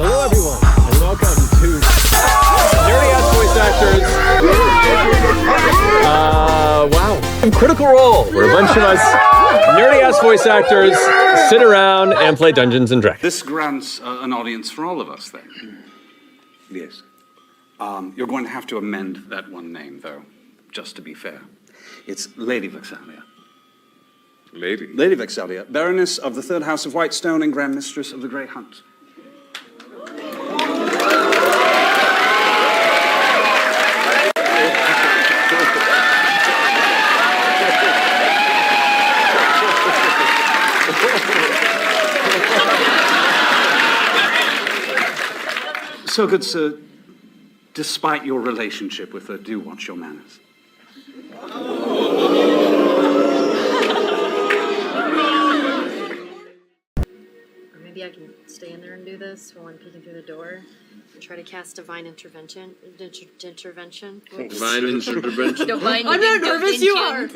Hello, everyone, and welcome to Nerdy Ass Voice Actors. Wow. Critical Role, where a bunch of us nerdy ass voice actors sit around and play Dungeons and Dragons. This grants an audience for all of us, then. Yes. You're going to have to amend that one name, though, just to be fair. It's Lady Vexalia. Lady Vexalia, Baroness of the Third House of Whitestone and Grand Mistress of the Grey Hunt. So good, sir. Despite your relationship with her, do watch your manners. Or maybe I can stay in there and do this while I'm peeking through the door. And try to cast divine intervention. Intervention. Divine intervention. I'm not nervous. You are.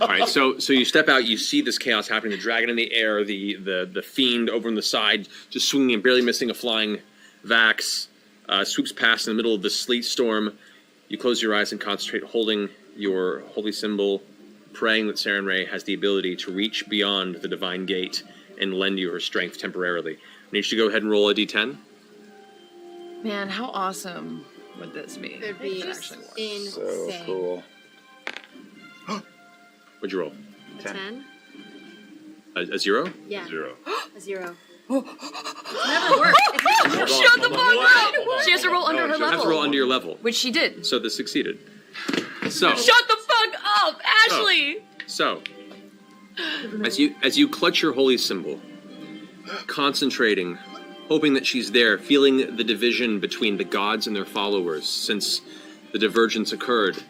All right. So you step out. You see this chaos happening. The dragon in the air. The fiend over on the side, just swinging and barely missing a flying Vax. Swoops past in the middle of the sleet storm. You close your eyes and concentrate, holding your holy symbol, praying that Saren Ray has the ability to reach beyond the divine gate and lend you her strength temporarily. I need you to go ahead and roll a d10. Man, how awesome would this be? It'd be insane. So cool. What'd you roll? A 10? A 0? Yeah. 0. A 0. Never worked. Shut the fuck up! She has to roll under her You have to level. roll under your level. Which she did. So this succeeded. So. Shut the fuck up, Ashley! So, as you clutch your holy symbol, concentrating, hoping that she's there, feeling the division between the gods and their followers since the divergence occurred,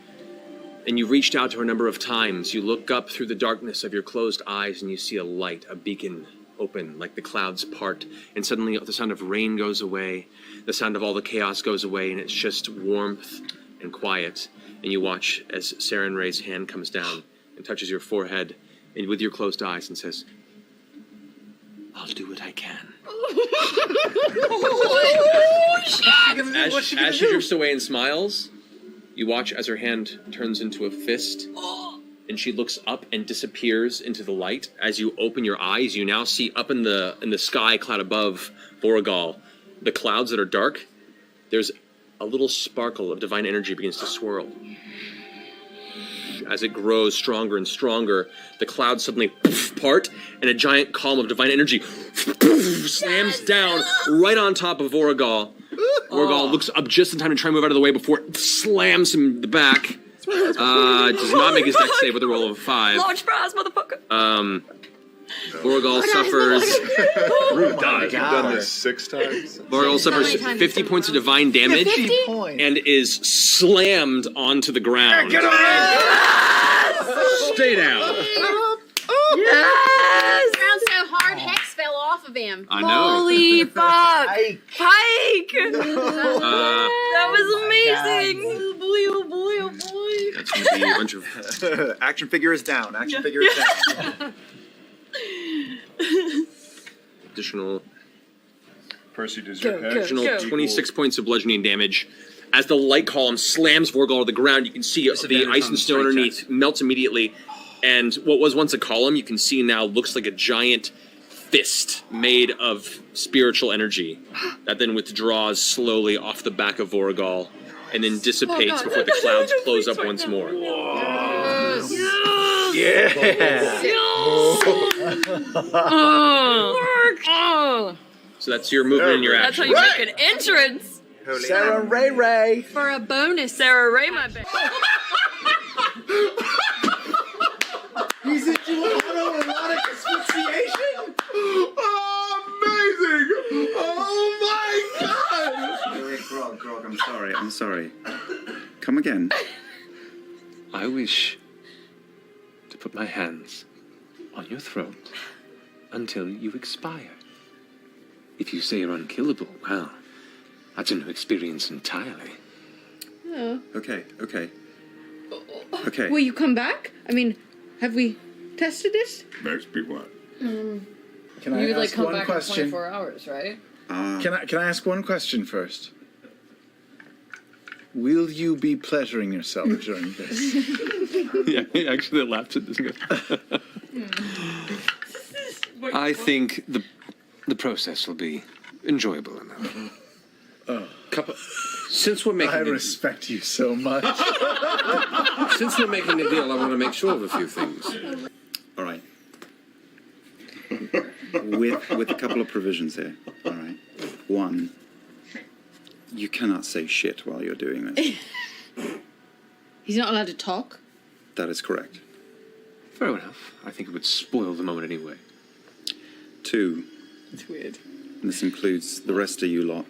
and you reached out to her a number of times, you look up through the darkness of your closed eyes and you see a light, a beacon, open like the clouds part, and suddenly the sound of rain goes away, the sound of all the chaos goes away, and it's just warmth and quiet. And you watch as Saren Ray's hand comes down and touches your forehead, and with your closed eyes, and says, "I'll do what I can." Oh, shit! As she drifts away and smiles, you watch as her hand turns into a fist. And she looks up and disappears into the light. As you open your eyes, you now see up in the sky, cloud above Voragal, the clouds that are dark. There's a little sparkle of divine energy begins to swirl. As it grows stronger and stronger, the clouds suddenly part, and a giant column of divine energy slams down right on top of Voragal. Voragal looks up just in time to try and move out of the way before it slams him in the back. Does not make his dex save with a roll of a 5. Large prize, motherfucker! Voragal suffers. You've done this 6 times. Voragal suffers 50 points of divine damage and is slammed onto the ground. Get Stay down. Yes! Ground so hard, Hex fell off of him. I know. Holy fuck! Pike! That was amazing! Oh boy, oh boy, oh boy. That's going to be a bunch of... Action figure is down. Action figure is down. additional Percy, does your head additional 26 points of bludgeoning damage. As the light column slams Voragal to the ground, you can see the ice and snow underneath melts immediately. And what was once a column, you can see now looks like a giant fist made of spiritual energy that then withdraws slowly off the back of Voragal and then dissipates before the clouds close up once more. So that's your movement and your That's action. how you make an entrance! Sarah Ray. For a bonus. Sarah Ray, my bitch. He's into autoerotic asphyxiation? Oh, amazing! Oh my god! Grog, I'm sorry. Come again. I wish to put my hands on your throat until you expire. If you say you're unkillable, well, that's a new experience entirely. Oh. Okay. Will you come back? I mean, have we tested this? Next be what? Can You would like come back in 24 hours, right? Can I ask one question first? Will you be pleasuring yourself during this? Yeah, he actually laughs at this guy. I think the process will be enjoyable enough. Since we're making I respect you so much. since we're making a deal, I want to make sure of a few things. All right. with a couple of provisions here. All right. One, you cannot say shit while you're doing this. He's not allowed to talk. That is correct. Fair enough. I think it would spoil the moment anyway. Two, It's weird. and this includes the rest of you lot.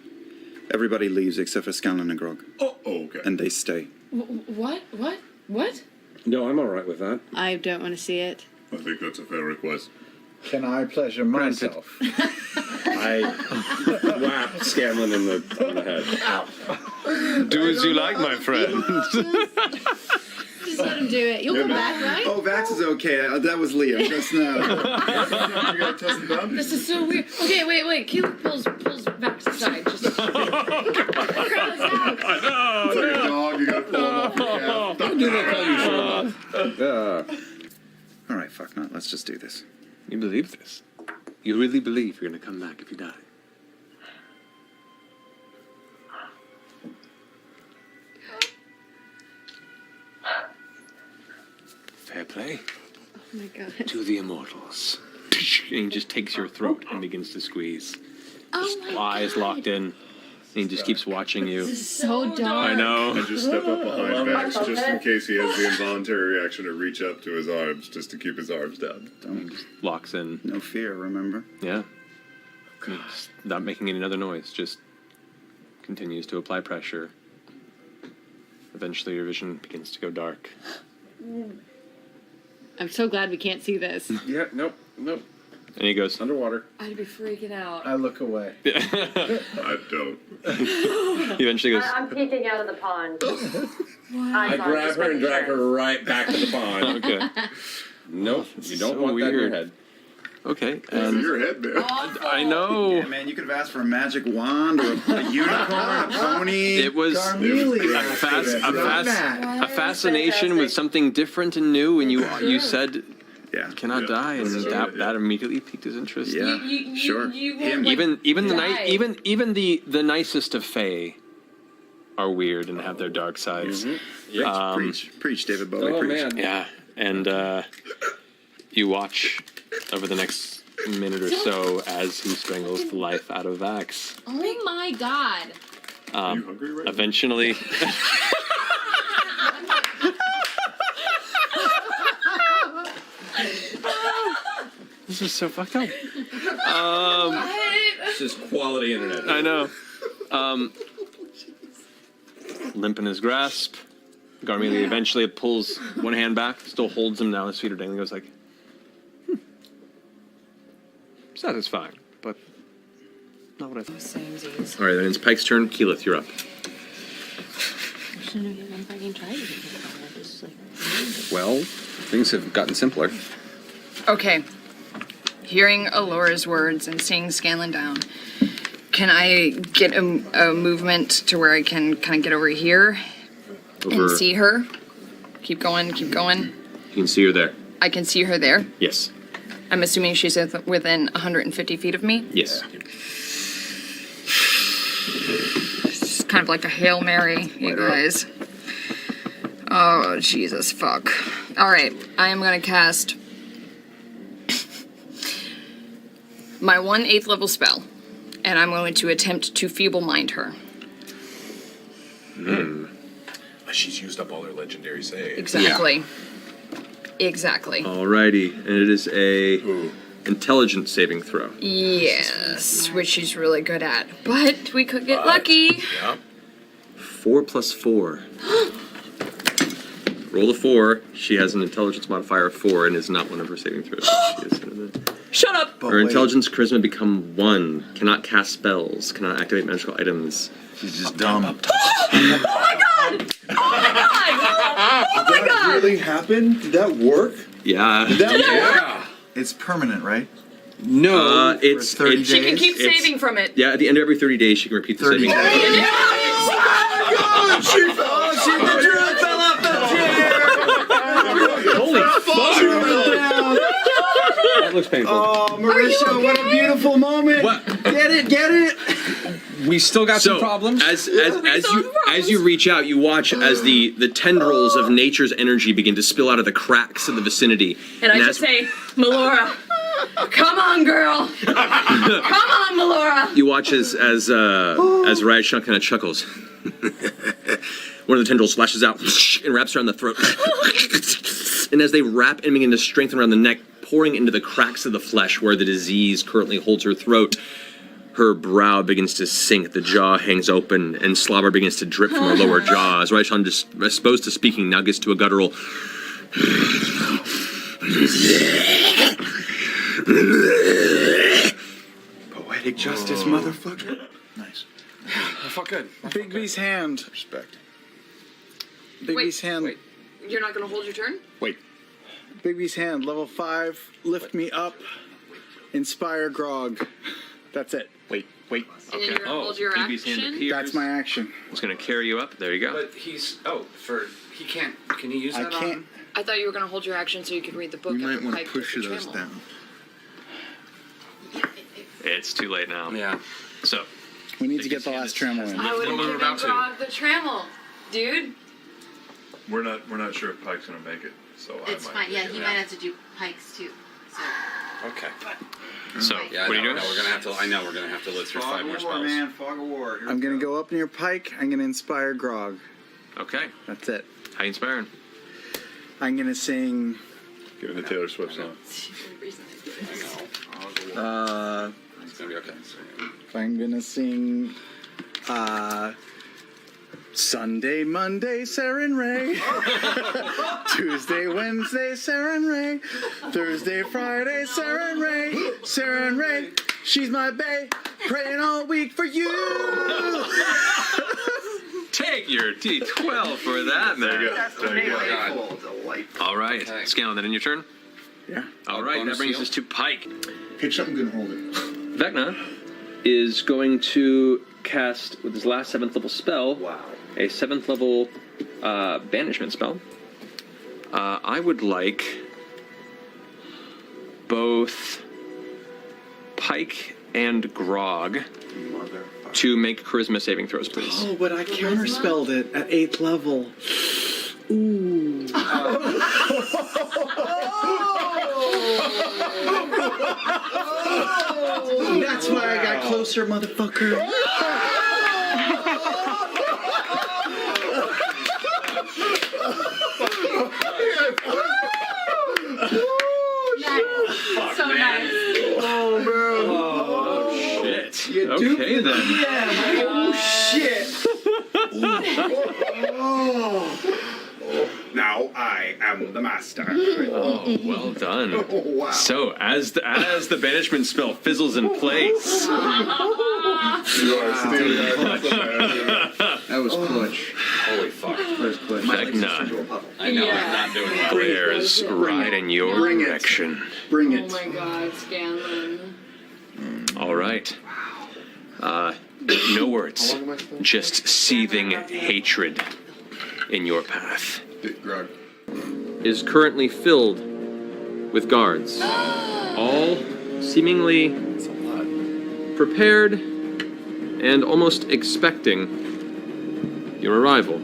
Everybody leaves except for Scanlan and Grog. Oh, okay. And they stay. What? No, I'm all right with that. I don't want to see it. I think that's a fair request. Can I pleasure myself? I whap Scanlan on the head. Do as you like, my friend. Just let him do it. You'll come back, right? Oh, Vax is okay. That was Liam. That's not. You gotta test the boundaries. This is so weird. Okay, wait. Caleb pulls Vax aside. Just crowds out. It's like a dog, you gotta pull him off your calf. Don't do that till you show up. All right, fuck not. Let's just do this. You believe this? You really believe you're going to come back if you die? Fair play Oh my god. to the immortals. And he just takes your throat and begins to squeeze. Oh my Eyes god. locked in. And he just keeps watching you. This is so dark. I know. And just step up behind Max just in case he has the involuntary reaction to reach up to his arms just to keep his arms down. Don't. Locks in. No fear, remember? Yeah. Just not making any other noise. Just continues to apply pressure. Eventually your vision begins to go dark. I'm so glad we can't see this. Yeah, nope. And he goes, Underwater. I'd be freaking out. I look away. I don't. he eventually goes, I'm peeking out of the pond. I grab her and drag her right back to the pond. okay. Nope, you don't So want that in your weird. head. Okay. It's And your head, man. I know. Yeah, man, you could have asked for a magic wand or a unicorn, a pony. It was Carmelia. a fascination with something different and new, and you said Yeah. cannot die, and that immediately piqued his interest. Yeah. Sure. Him. Even the die. even the nicest of Fae are weird and have their dark sides. Yeah. Preach, David Bowie. Oh, preach. man. Yeah, and you watch over the next minute or so as he strangles the life out of Vax. Oh my god. Are you hungry right now? Eventually, this is so fucked up. This is quality internet. I know. Limp in his grasp. Garmelia eventually pulls one hand back, still holds him now. His feet are dangling. Goes like, satisfying, but not what I thought. Samesies. All right, then it's Pike's turn. Keyleth, you're up. Shouldn't have even fucking tried to think about it. It's like, Well, things have gotten simpler. Okay. Hearing Alora's words and seeing Scanlan down, can I get a movement to where I can kind of get over here and see her? Keep going, keep going. You can see her there. I can see her there. Yes. I'm assuming she's within 150 feet of me. Yes. It's kind of like a Hail Mary, you guys. Oh, Jesus, fuck. All right, I am going to cast my 1/8 level spell, and I'm going to attempt to feeble mind her. She's used up all her legendary saves. Exactly. Exactly. Alrighty, and it is a intelligence saving throw. Yes, which she's really good at. But we could get lucky. Yep. 4 plus 4. Roll a 4. She has an intelligence modifier of 4 and is not one of her saving throws. She is Shut up! her intelligence charisma become 1. Cannot cast spells. Cannot activate magical items. She's just dumb. Oh my god! Oh my god! Oh my god! Really happened? Did that work? Yeah. Yeah. It's permanent, right? No. It's 30 She can days? keep It's- saving from it. Yeah, at the end of every 30 days, she can repeat the 30 saving. days. Holy fuck! That looks painful. Oh, Marisha, what a beautiful moment. What? Get it? We still got some So problems. as you reach out, you watch as the tendrils of nature's energy begin to spill out of the cracks in the vicinity. And I as- just say, Melora, come on, girl. Come on, Melora. You watch as Rajshunk kind of chuckles. One of the tendrils lashes out and wraps around the throat. And as they wrap and begin to strengthen around the neck, pouring into the cracks of the flesh where the disease currently holds her throat, her brow begins to sink, the jaw hangs open, and slobber begins to drip from her lower jaw. As Rajshunk, just as opposed to speaking, now gets to a guttural. Poetic justice, motherfucker. Nice. I felt good. Bigby's hand. Respect. Bigby's hand. Wait. You're not gonna hold your turn? Wait. Bigby's hand, level 5. Lift me up. Inspire Grog. That's it. Wait. And then you're gonna hold your BB's hand action? appears. That's my action. It's going to carry you up. There you go. But he's he can't. Can he use I that can't. I thought you were gonna hold your action so you could read the book. You might want want to push those down. It's too late now. on? Yeah. So, We need to get the last trammel in. I would have We're given about to. Grog the trammel, dude. We're not sure if Pike's gonna make it, so It's I might fine. Yeah, take he it might out. have to do pikes too. So. Okay. Yeah, what are you doing? We're gonna have to. I know we're gonna have to live through 5 more spells. man. Fog of war. Here I'm we going to go up near Pike. I'm going to inspire Grog. Okay. That's it. How you inspiring? I'm going to sing. Give it a Taylor Swift song. It's gonna be okay. I'm going to sing. Sunday, Monday, Saren Ray. Tuesday, Wednesday, Saren Ray. Thursday, Friday, Saren Ray. Saren Ray, she's my bae. Praying all week for you. Take your D12 for that, man. All right. Okay. Scanlan, that in your turn? Yeah. All right, that bonus brings heal? us to Pike. Hit something good and hold it. Vecna is going to cast, with his last 7th level spell, a 7th level banishment spell. I would like both Pike and Grog to make charisma saving throws, please. Oh, but I counterspelled it at 8th level. Ooh. That's why I got closer, motherfucker. So nice. Shit. Okay, then. Oh, shit. Now I am the master. Oh, well done. Wow. So, as the banishment spell fizzles in place, You are stealing our That was clutch. Holy fuck! That was clutch. Vecna I know. I'm not doing well. glares right in your Bring it. direction. Bring Oh it. my god, Scanlan. All right. No words, just seething hatred in your path. Grog. Is currently filled with guards, all seemingly prepared and almost expecting your arrival.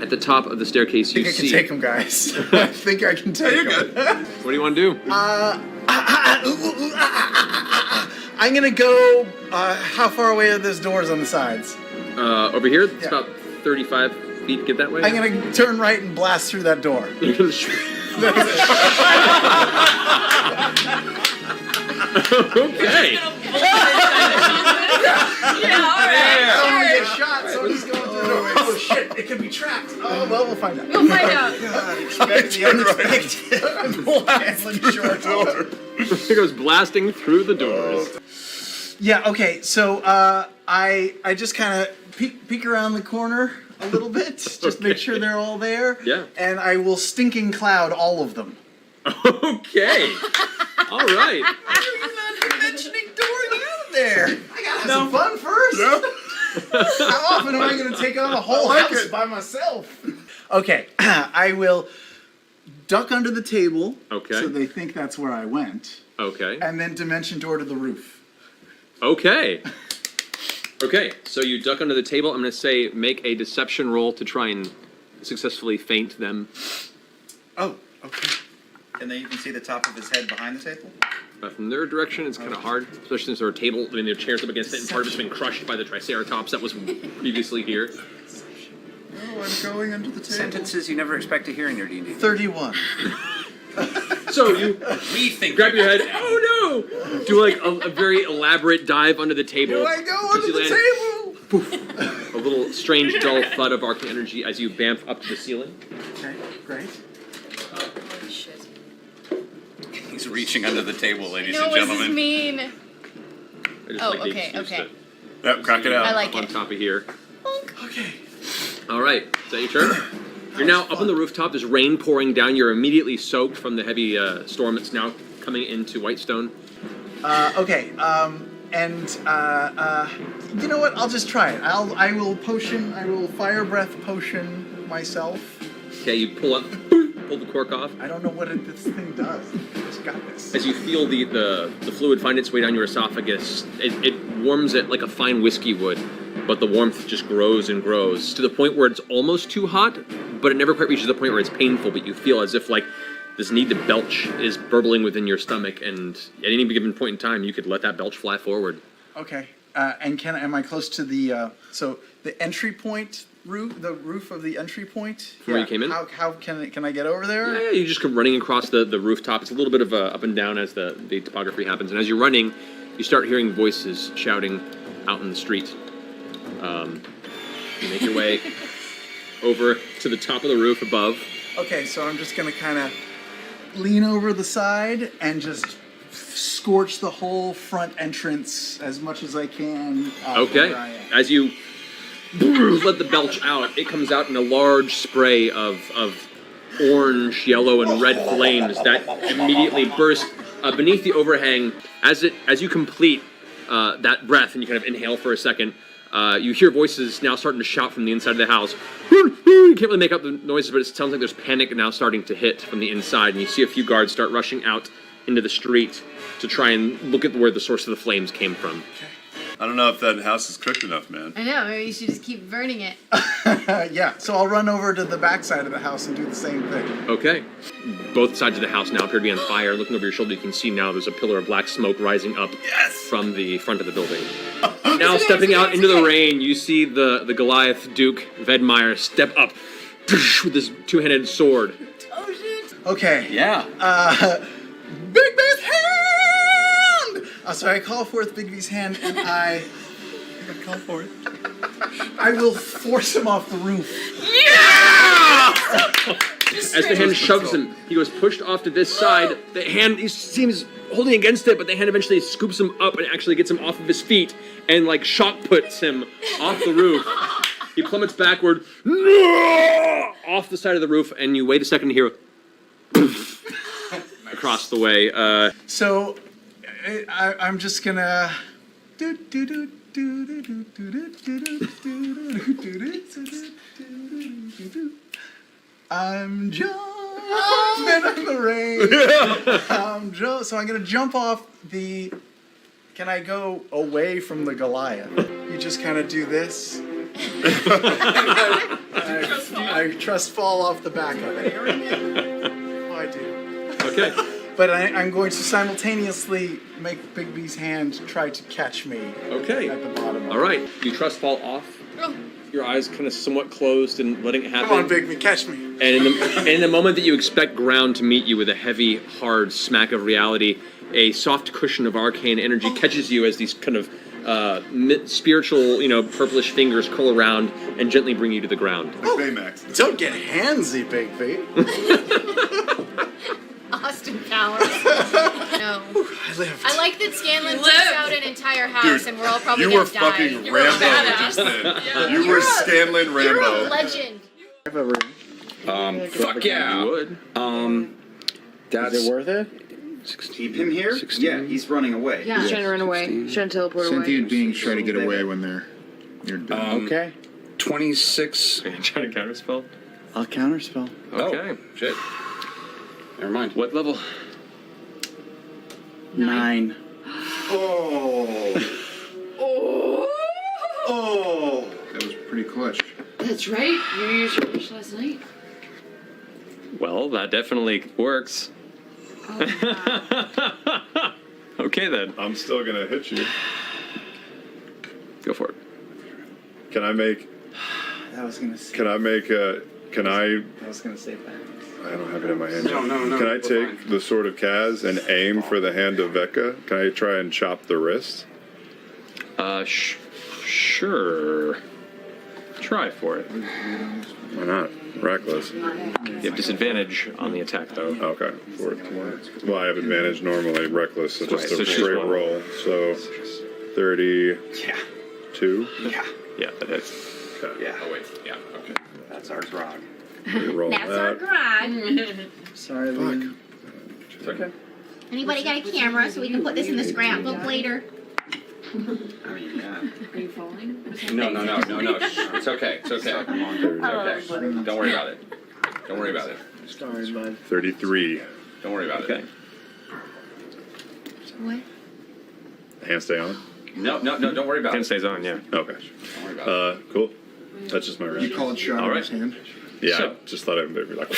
At the top of the staircase, you I think I see. can take him, guys. I think I can take him. What do you want to do? I'm gonna go. How far away are those doors on the sides? Over here, it's Yeah. about 35 feet to get that way. I'm gonna turn right and blast through that door. You're gonna sh- okay. Yeah, alright. I don't want to get shot. Somebody's going through the door. Oh shit! It could be trapped. Oh well, we'll find out. We'll find out. Expect the unexpected. Blasting short door. He goes blasting through the doors. Yeah. Okay. So I just kind of peek around the corner a little bit, just make sure they're all there. Yeah. And I will stinking cloud all of them. Okay. All right. Mentioning Dory out there. I gotta have some fun first. How often am I going to take on a whole house by myself? Okay, I will duck under the table. Okay. So they think that's where I went. Okay. And then dimension door to the roof. Okay. Okay, so you duck under the table. I'm going to say make a deception roll to try and successfully feint them. Oh, okay. And then you can see the top of his head behind the table? From their direction, it's kind of hard, especially since there are table, I mean, their chairs up against it, and part of it's been crushed by the Triceratops that was previously here. Oh, I'm going under the table. Sentences you never expect to hear in your D&D. 31. So you grab your head. Oh no! Do like a very elaborate dive under the table. Do I go under the table? Poof. A little strange, dull thud of arcane energy as you bamf up to the ceiling. Okay, great. Holy shit. He's reaching under the table, ladies No, and what does this gentlemen. mean? I just Oh, like the okay, excuse okay. to- Yep, crack it out. I like on it. top of here. Okay. All right, is that your turn? You're now up on the rooftop. There's rain pouring down. You're immediately soaked from the heavy storm that's now coming into Whitestone. Okay, you know what? I'll just try it. I will fire breath potion myself. Okay, you pull the cork off. I don't know what this thing does. I just got this. As you feel the fluid find its way down your esophagus, it warms it like a fine whiskey would, but the warmth just grows and grows to the point where it's almost too hot, but it never quite reaches the point where it's painful, but you feel as if like this need to belch is burbling within your stomach, and at any given point in time, you could let that belch fly forward. Okay, and am I close to the entry point roof? The roof of the entry point. Where you came in? How can I get over there? Yeah, you just come running across the rooftop. It's a little bit of a up and down as the topography happens, and as you're running, you start hearing voices shouting out in the street. You make your way over to the top of the roof above. Okay, so I'm just gonna kind of lean over the side and just scorch the whole front entrance as much as I can. Okay. Where I am. As you let the belch out, it comes out in a large spray of orange, yellow, and red flames that immediately burst beneath the overhang. As you complete that breath and you kind of inhale for a second, you hear voices now starting to shout from the inside of the house. You can't really make out the noises, but it sounds like there's panic now starting to hit from the inside, and you see a few guards start rushing out into the street to try and look at where the source of the flames came from. I don't know if that house is cooked enough, man. I know, maybe you should just keep burning it. Yeah, so I'll run over to the back side of the house and do the same thing. Okay. Both sides of the house now appear to be on fire. Looking over your shoulder, you can see now there's a pillar of black smoke rising up from the front of the building. Now stepping out into the rain, you see the Goliath Duke Vedmeyer step up with his two-handed sword. Oh shit! Okay. Yeah. Big B's hand! So I call forth Big B's hand and I call forth. I will force him off the roof. As the hand shoves him, he goes pushed off to this side. The hand, he seems holding against it, but the hand eventually scoops him up and actually gets him off of his feet and like shock puts him off the roof. He plummets backward off the side of the roof, and you wait a second to hear across the way. So I'm just gonna. I'm jumping in the rain. So I'm gonna jump off the. Can I go away from the Goliath? You just kind of do this. I trust fall off the back of it. Oh, I do. Okay. But I'm going to simultaneously make Big B's hand try to catch me. Okay. At the bottom. All right. You trust fall off. Your eyes kind of somewhat closed and letting it happen. Come on, Big B, catch me. And in the moment that you expect ground to meet you with a heavy, hard smack of reality, a soft cushion of arcane energy catches you as these kind of spiritual, purplish fingers curl around and gently bring you to the ground. Like Baymax. Don't get handsy, Big B. Austin Powers. No. I lived. I like that Scanlan takes out an entire house Dude, and we're all probably You gonna were die. fucking You were a Rambo badass. just then. You were Scanlan You're a Rambo. legend. Fuck yeah. You would. Is it worth it? Keep him here? 16. Yeah, he's running away. He's trying to run away. 16. Trying to teleport away. Sentient beings try to get away when you're done. Okay. 26. Are you trying to counterspell? I'll counterspell. Okay. Shit. Never mind. What level? 9. Oh. Oh. That was pretty clutch. That's right. You used your wish last night. Well, that definitely works. Okay then. I'm still gonna hit you. Go for it. Can I make? I was gonna say. Can I make a? Can I? I was gonna say that. I don't have it in my hand. No, no, no, Can I we're take fine. the sword of Kaz and aim for the hand of Vecca? Can I try and chop the wrist? Sure. Try for it. Why not? Reckless. You have disadvantage on the attack, though. Okay. 14. Well, I have advantage normally. Reckless, so just Right, a so straight choose one. roll. So 32. Yeah. Yeah, that hits. Okay. Yeah. Oh wait, yeah, okay. That's our grog. Reroll that. garage. Sorry, Liam. It's okay. Anybody got a camera so we can put this in the scrapbook later? I mean, yeah. Are you falling? No. It's okay. It's okay. It's okay. Don't worry about it. Don't worry about it. Sorry, bud. 33. Don't worry about Okay. it. What? Hand stay on. No. Don't worry about Hand it. stays on, yeah. Okay. Don't worry about it. Cool. That's just my You round. call it shot All in right. his hand. Yeah, So- I just thought it would be like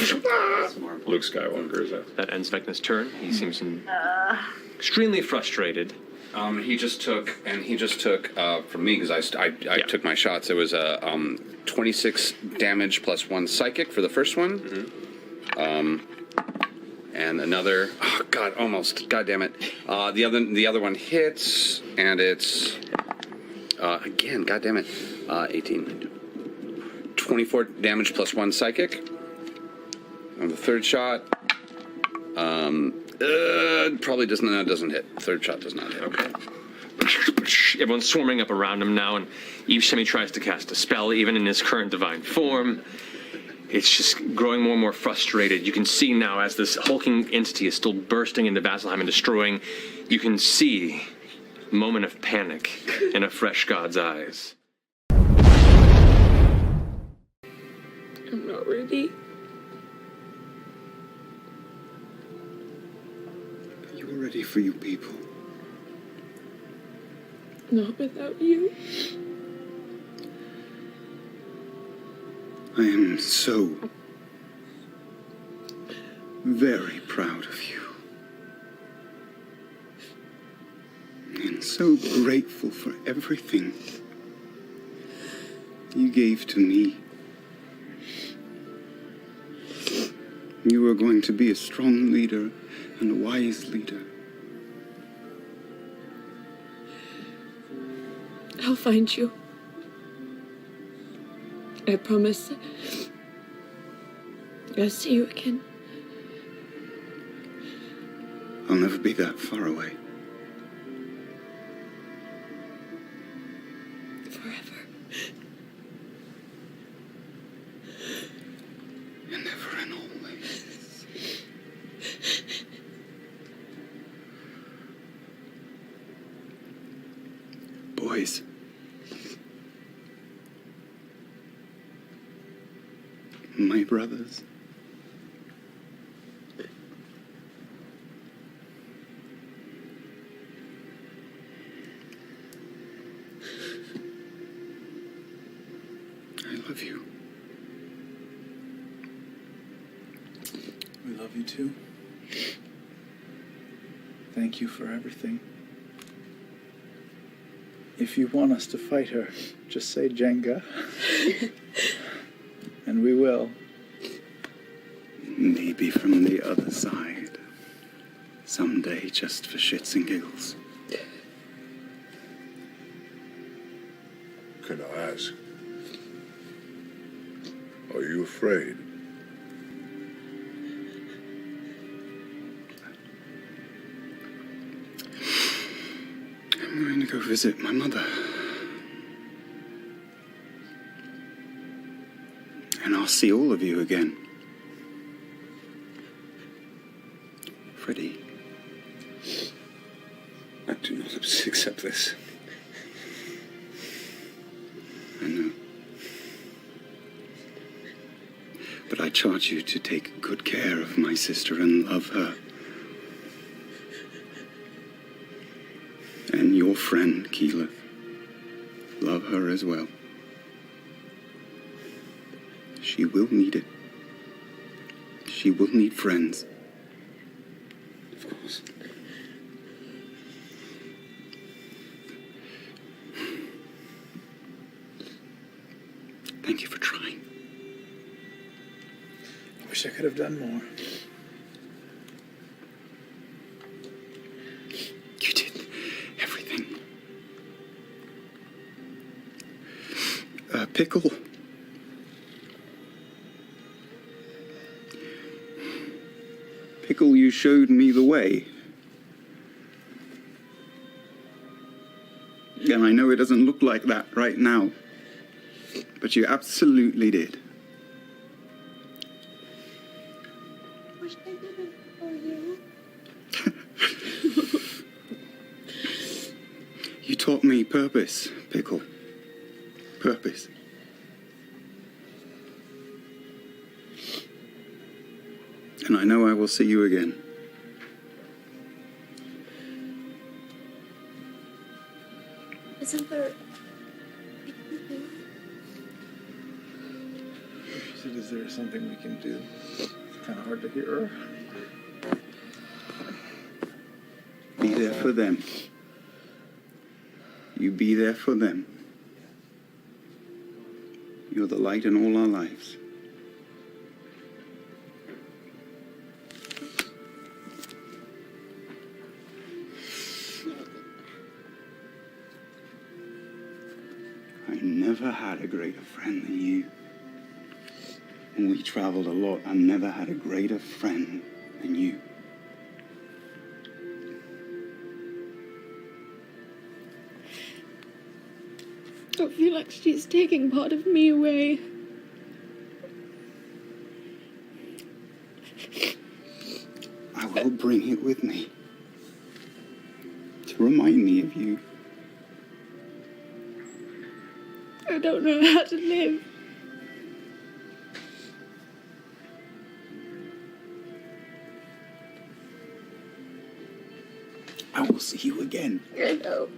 Luke Skywalker is that. That ends Vecna's turn. He seems extremely frustrated. He just took from me because I took my shots. It was a 26 damage plus 1 psychic for the first one, and another. Oh God, almost. God damn it. The other one hits, and it's again. God damn it. 18. 24 damage plus 1 psychic. On the third shot. Probably doesn't hit. Third shot does not hit. Okay. Everyone's swarming up around him now, and each time he tries to cast a spell, even in his current divine form, it's just growing more and more frustrated. You can see now, as this hulking entity is still bursting into Vasselheim and destroying, you can see a moment of panic in a fresh god's eyes. I'm not ready. You're ready for you people. Not without you. I am so very proud of you. And so grateful for everything you gave to me. You are going to be a strong leader and a wise leader. I'll find you. I promise. I'll see you again. I'll never be that far away. Forever. And ever and always. Boys. My brothers. I love you. We love you too. Thank you for everything. If you want us to fight her, just say Jenga. And we will. Maybe from the other side. Someday, just for shits and giggles. Can I ask? Are you afraid? I'm going to go visit my mother. And I'll see all of you again. I know. But I charge you to take good care of my sister and love her. And your friend, Keyleth. Love her as well. She will need it. She will need friends. Of course. Thank you for trying. I wish I could have done more. You did everything. Pickle. Pickle, you showed me the way. And I know it doesn't look like that right now. But you absolutely did. Wish I did it for you. You taught me purpose, Pickle. Purpose. And I know I will see you again. Isn't there... She said, is there something we can do? It's kind of hard to hear her. Be there for them. You be there for them. You're the light in all our lives. I never had a greater friend than you. When we traveled a lot, I never had a greater friend than you. I feel like she's taking part of me away. I will bring it with me to remind me of you. I don't know how to live. I will see you again. I know.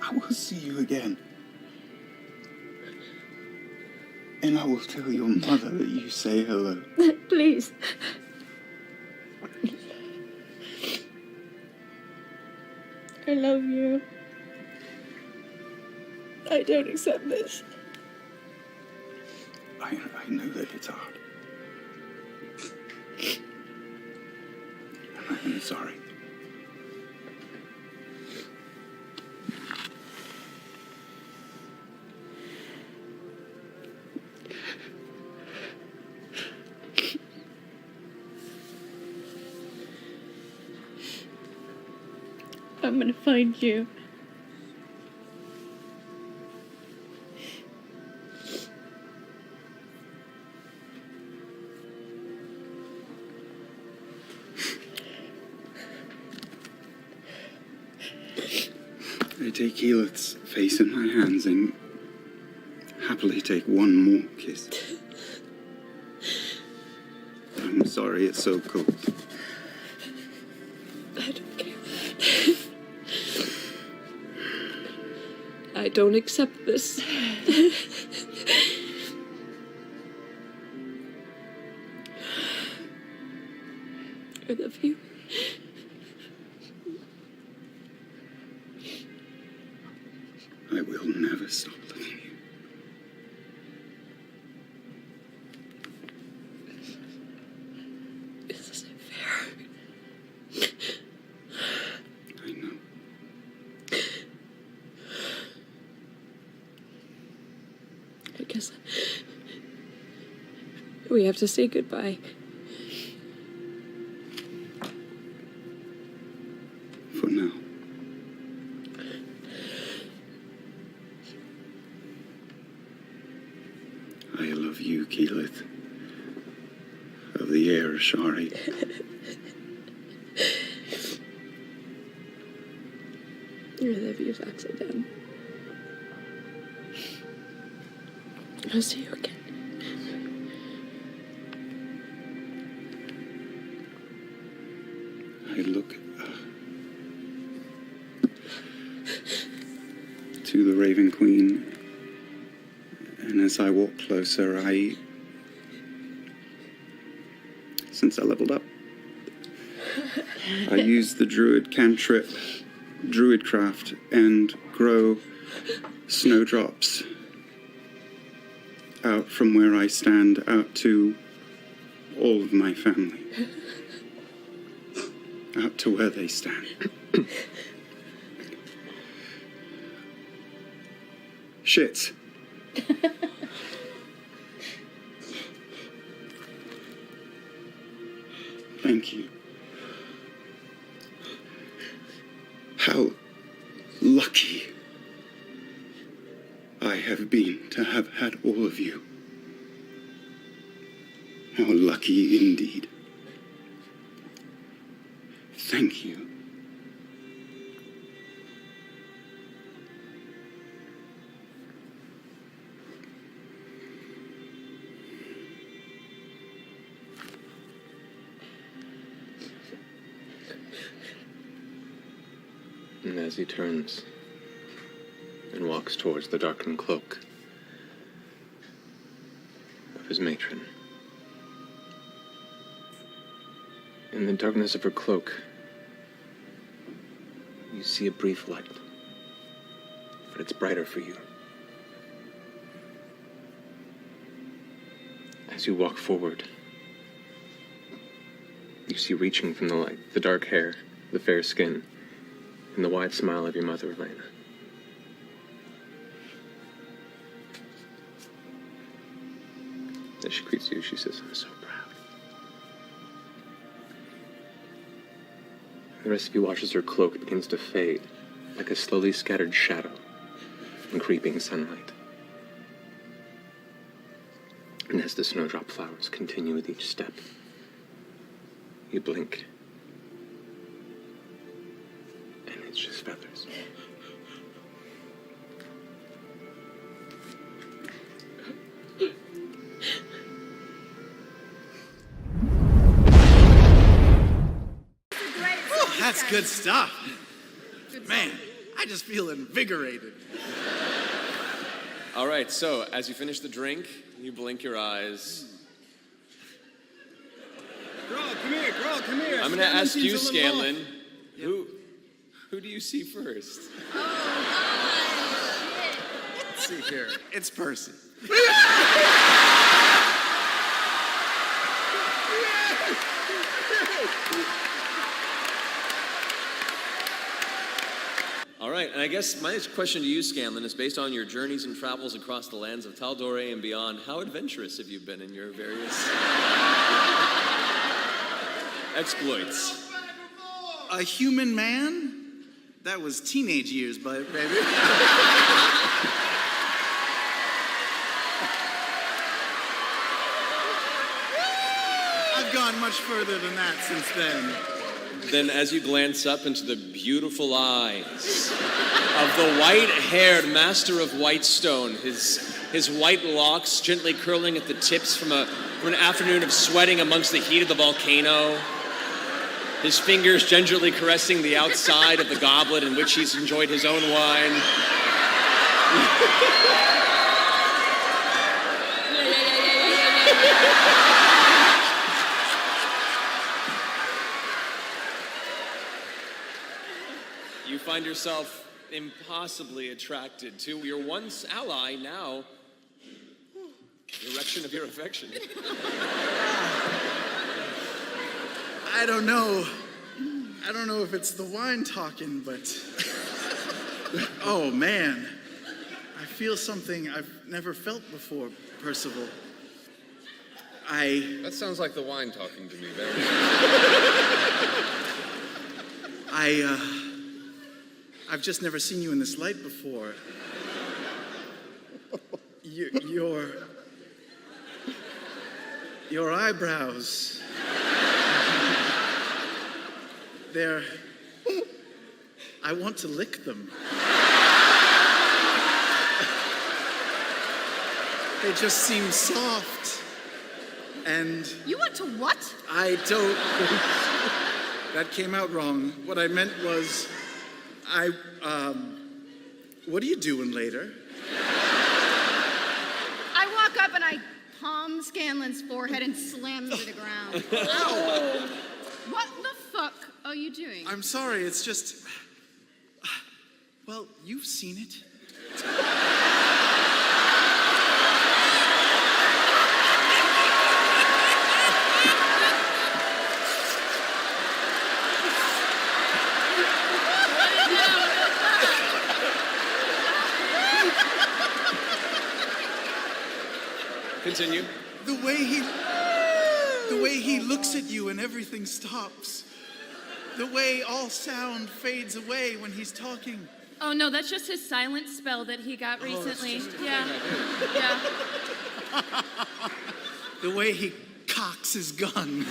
I will see you again. And I will tell your mother that you say hello. Please. I love you. I don't accept this. I know that it's hard. And I'm sorry. I'm gonna find you. I take Keyleth's face in my hands and happily take one more kiss. I'm sorry it's so cold. I don't care. I don't accept this. I love you. I will never stop loving you. This isn't fair. I know. I guess we have to say goodbye. For now. I love you, Keyleth. Of the air, Ashari. I love you, Vox, again. I'll see you again. I look to the Raven Queen, and as I walk closer, since I leveled up, I use the druid cantrip, druidcraft, and grow snowdrops out from where I stand out to all of my family. Out to where they stand. Shit. Thank you. How lucky I have been to have had all of you. How lucky indeed. Thank you. And as he turns and walks towards the darkened cloak of his matron, in the darkness of her cloak, you see a brief light, but it's brighter for you. As you walk forward, you see reaching from the light the dark hair, the fair skin, and the wide smile of your mother, Elena. As she greets you, she says, "I'm so proud." The rest of you watch as her cloak begins to fade, like a slowly scattered shadow in creeping sunlight. And as the snowdrop flowers continue with each step, you blink, and it's just feathers. That's good stuff. Man, I just feel invigorated. All right, so as you finish the drink, you blink your eyes. Girl, come here. I'm going to ask you, Scanlan, who do you see first? Let's see here. It's Percy. All right, and I guess my next question to you, Scanlan, is based on your journeys and travels across the lands of Tal'Dorei and beyond. How adventurous have you been in your various exploits? A human man? That was teenage years, baby. I've gone much further than that since then. Then as you glance up into the beautiful eyes of the white-haired master of Whitestone, his white locks gently curling at the tips from an afternoon of sweating amongst the heat of the volcano, his fingers gingerly caressing the outside of the goblet in which he's enjoyed his own wine. You find yourself impossibly attracted to your once ally, now the erection of your affection. I don't know if it's the wine talking, but oh man, I feel something I've never felt before, Percival. That sounds like the wine talking to me, man. I've just never seen you in this light before. Your eyebrows. I want to lick them. They just seem soft. And You want to what? I don't... That came out wrong. What I meant was, what are you doing later? I walk up and I palm Scanlan's forehead and slam him to the ground. Ow! What the fuck are you doing? I'm sorry, it's just... Well, you've seen it. Continue. The way he looks at you and everything stops. The way all sound fades away when he's talking. Oh no, that's just his silent spell that he got recently. Yeah. The way he cocks his gun.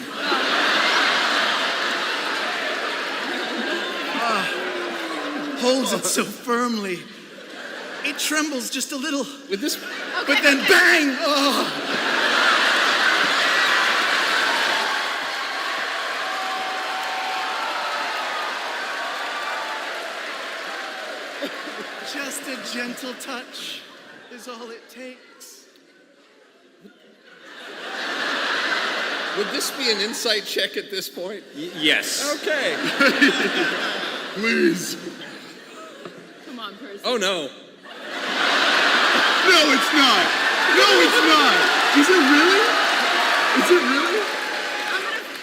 Holds it so firmly. It trembles just a little. With this, but then bang! Oh. Just a gentle touch is all it takes. Would this be an insight check at this point? yes. Okay. Please. Come on, Percy. Oh no. No, it's not. No, it's not. Is it really? Is it really?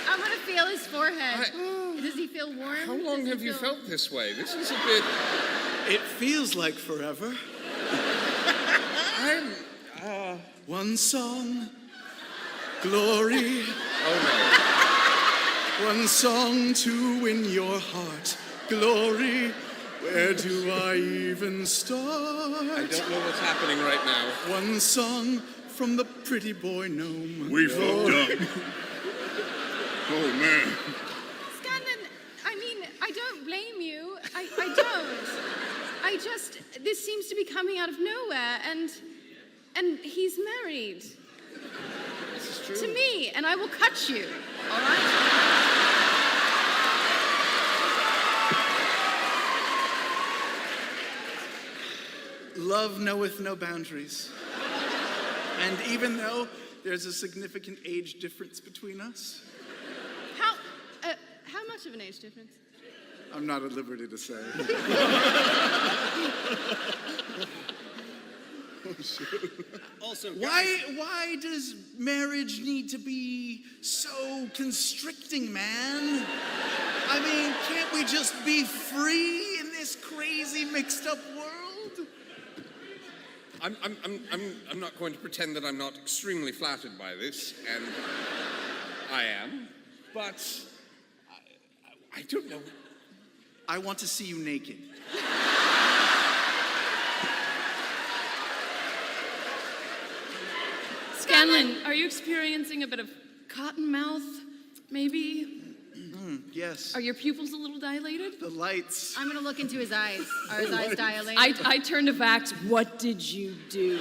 I'm gonna feel his forehead. Does he feel warm? How long have you felt this way? This is a bit... It feels like forever. One song, glory. Oh One song to win your heart, glory. Where do I even start? no. I don't know what's happening right now. One song from the pretty boy gnome. We fucked up. Oh, man. Scanlan, I mean, I don't blame you. I don't. I just, this seems to be coming out of nowhere, and he's married. This is true. To me, and I will cut you, all right? Love knoweth no boundaries. And even though there's a significant age difference between us, How much of an age difference? I'm not at liberty to say. Also, Why does marriage need to be so constricting, man? I mean, can't we just be free in this crazy mixed up world? I'm not going to pretend that I'm not extremely flattered by this, and I am, but I don't know. I want to see you naked. Scanlan, are you experiencing a bit of cotton mouth? Maybe? Yes. Are your pupils a little dilated? The lights. I'm gonna look into his eyes. Are his eyes dilated? I turn to Vax. What did you do?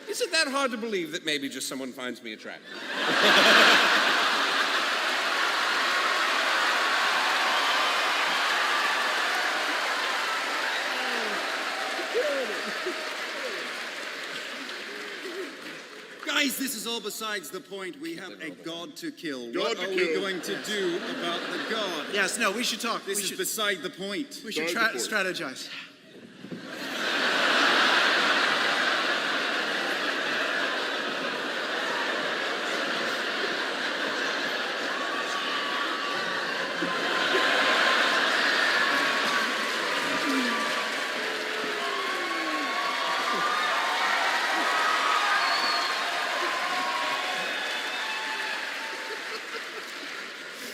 Is it that hard to believe that maybe just someone finds me attractive? guys, this is all besides the point. We have a god to kill. God What to are we kill. going to do about the god? Yes, no, we should talk. This is beside the point. We should Beside the point. strategize.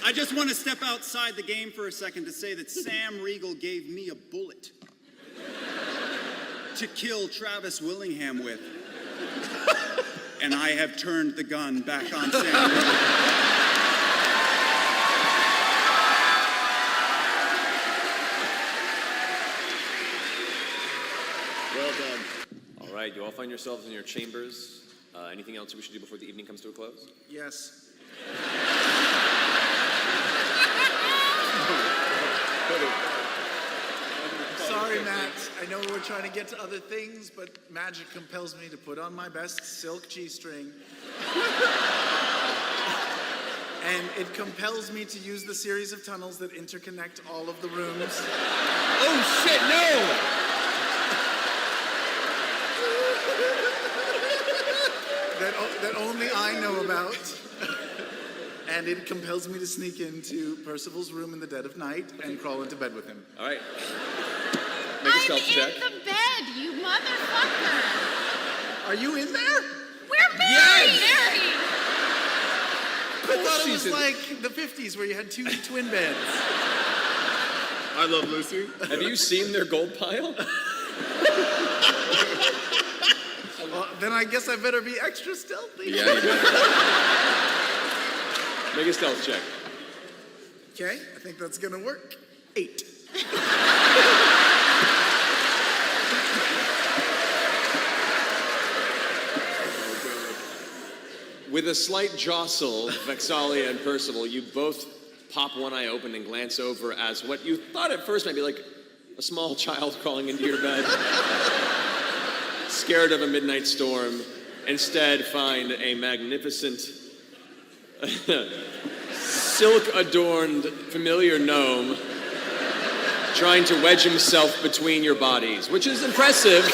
I just want to step outside the game for a second to say that Sam Riegel gave me a bullet to kill Travis Willingham with. And I have turned the gun back on Sam Riegel. Well done. All right, you all find yourselves in your chambers. Anything else we should do before the evening comes to a close? Yes. Sorry, Matt. I know we're trying to get to other things, but magic compels me to put on my best silk G-string. And it compels me to use the series of tunnels that interconnect all of the rooms. Oh shit, no! that only I know about. And it compels me to sneak into Percival's room in the dead of night and crawl into bed with him. All right. Make a stealth check. I'm in the bed, you motherfucker! Are you in there? We're married! I thought it was like the 50s where you had two twin beds. I Love Lucy. Have you seen their gold pile? Well, then I guess I better be extra stealthy. Yeah, you better. Make a stealth check. Okay, I think that's gonna work. 8. With a slight jostle, Vexalia and Percival, you both pop one eye open and glance over as what you thought at first might be like a small child crawling into your bed, scared of a midnight storm. Instead, find a magnificent, silk-adorned, familiar gnome trying to wedge himself between your bodies, which is impressive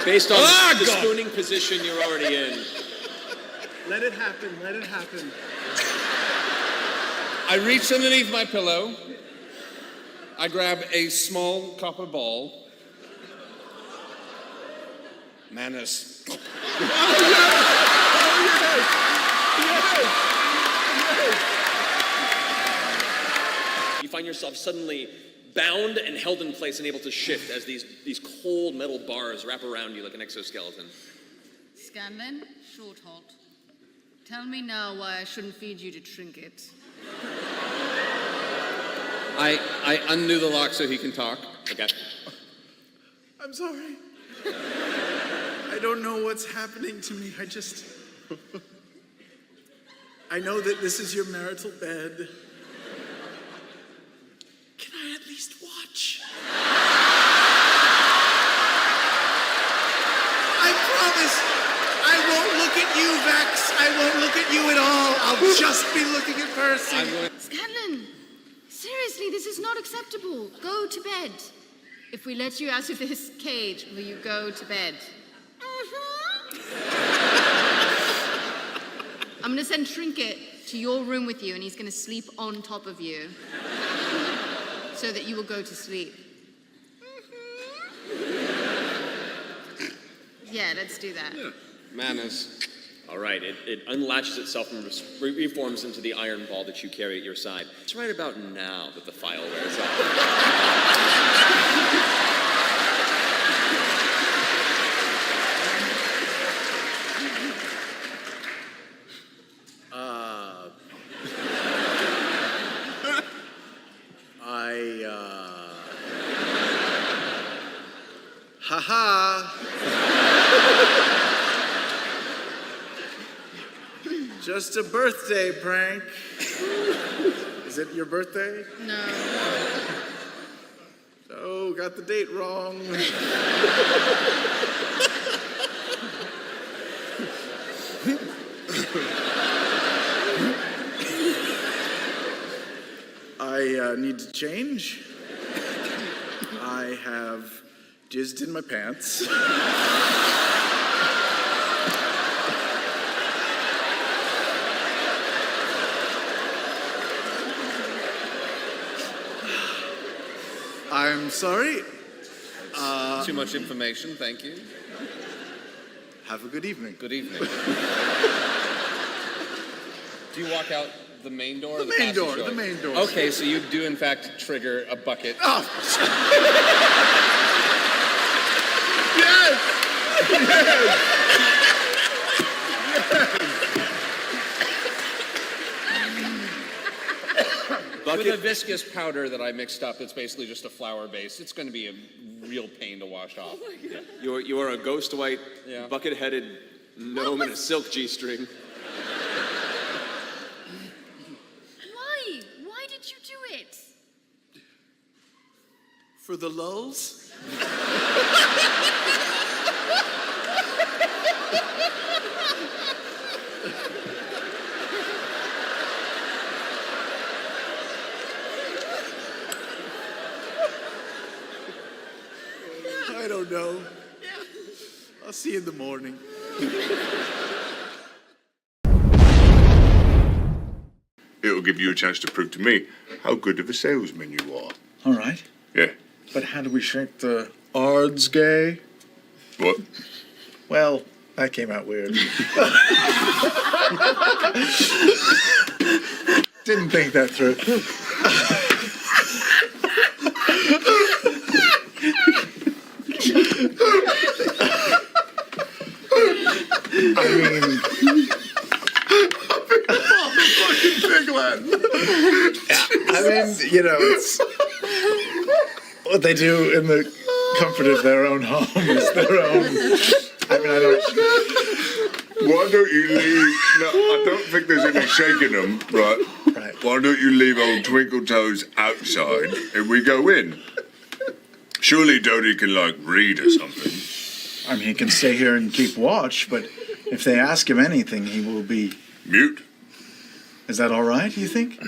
based on the spooning position you're already in. Let it happen, let it happen. I reach underneath my pillow. I grab a small copper ball. Manners. You find yourself suddenly bound and held in place and able to shift as these cold metal bars wrap around you like an exoskeleton. Scanlan, short halt. Tell me now why I shouldn't feed you to Trinket. I undo the lock so he can talk. Okay. I'm sorry. I don't know what's happening to me. I know that this is your marital bed. Can I at least watch? I promise I won't look at you, Vex. I won't look at you at all. I'll just be looking at Percy. Scanlan, seriously, this is not acceptable. Go to bed. If we let you out of this cage, will you go to bed? I'm gonna send Trinket to your room with you, and he's gonna sleep on top of you so that you will go to sleep. Yeah, let's do that. Yeah. Manners. All right, it unlatches itself and reforms into the iron ball that you carry at your side. It's right about now that the file wears off. Haha. Just a birthday prank. Is it your birthday? No. Oh, got the date wrong. I need to change. I have jizzed in my pants. I'm sorry. Too much information, thank you. Have a good evening. Good evening. Do you walk out the main door? Or The main door, the main door. Okay, so you do in fact trigger a bucket. Oh! Yes! Yes! With a viscous powder that I mixed up, it's basically just a flour base. It's going to be a real pain to wash off. You are a ghost white, Yeah. bucket-headed gnome in a silk G-string. Why? Why did you do it? For the lulz? I don't know. I'll see you in the morning. It'll give you a chance to prove to me how good of a salesman you are. All right. Yeah. But how do we shake the odds gay? What? Well, that came out weird. Didn't think that through. I mean, I mean, you know, it's what they do in the comfort of their own home is their own. I mean, I don't. Why don't you leave? No, I don't think there's any shaking them, right? Right. Why don't you leave old Twinkle Toes outside and we go in? Surely Dodie can, like, read or something. I mean, he can stay here and keep watch, but if they ask him anything, he will be mute. Is that all right, you think?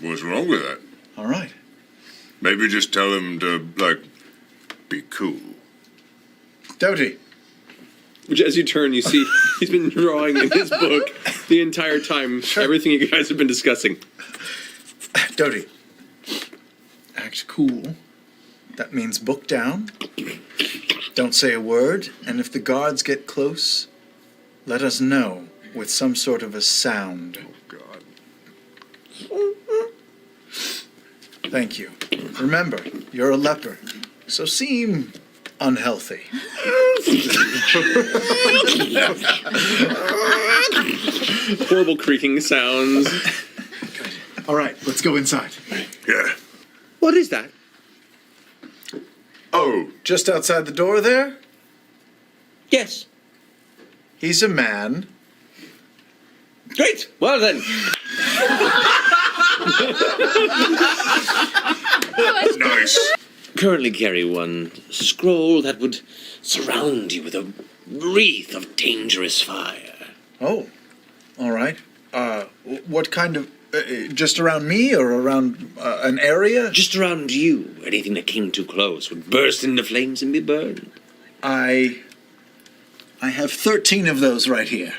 What's wrong with that? All right. Maybe just tell him to, like, be cool. Dodie. Which, as you turn, you see he's been drawing in his book the entire time, everything you guys have been discussing. Dodie. Act cool. That means book down. Don't say a word, and if the guards get close, let us know with some sort of a sound. Oh, God. Thank you. Remember, you're a leper, so seem unhealthy. Horrible creaking sounds. All right, let's go inside. Yeah. What is that? Oh. Just outside the door there? Yes. He's a man. Great. Well then. Nice. Currently carry one scroll that would surround you with a wreath of dangerous fire. Oh, all right. What kind of... just around me or around an area? Just around you. Anything that came too close would burst into flames and be burned. I have 13 of those right here.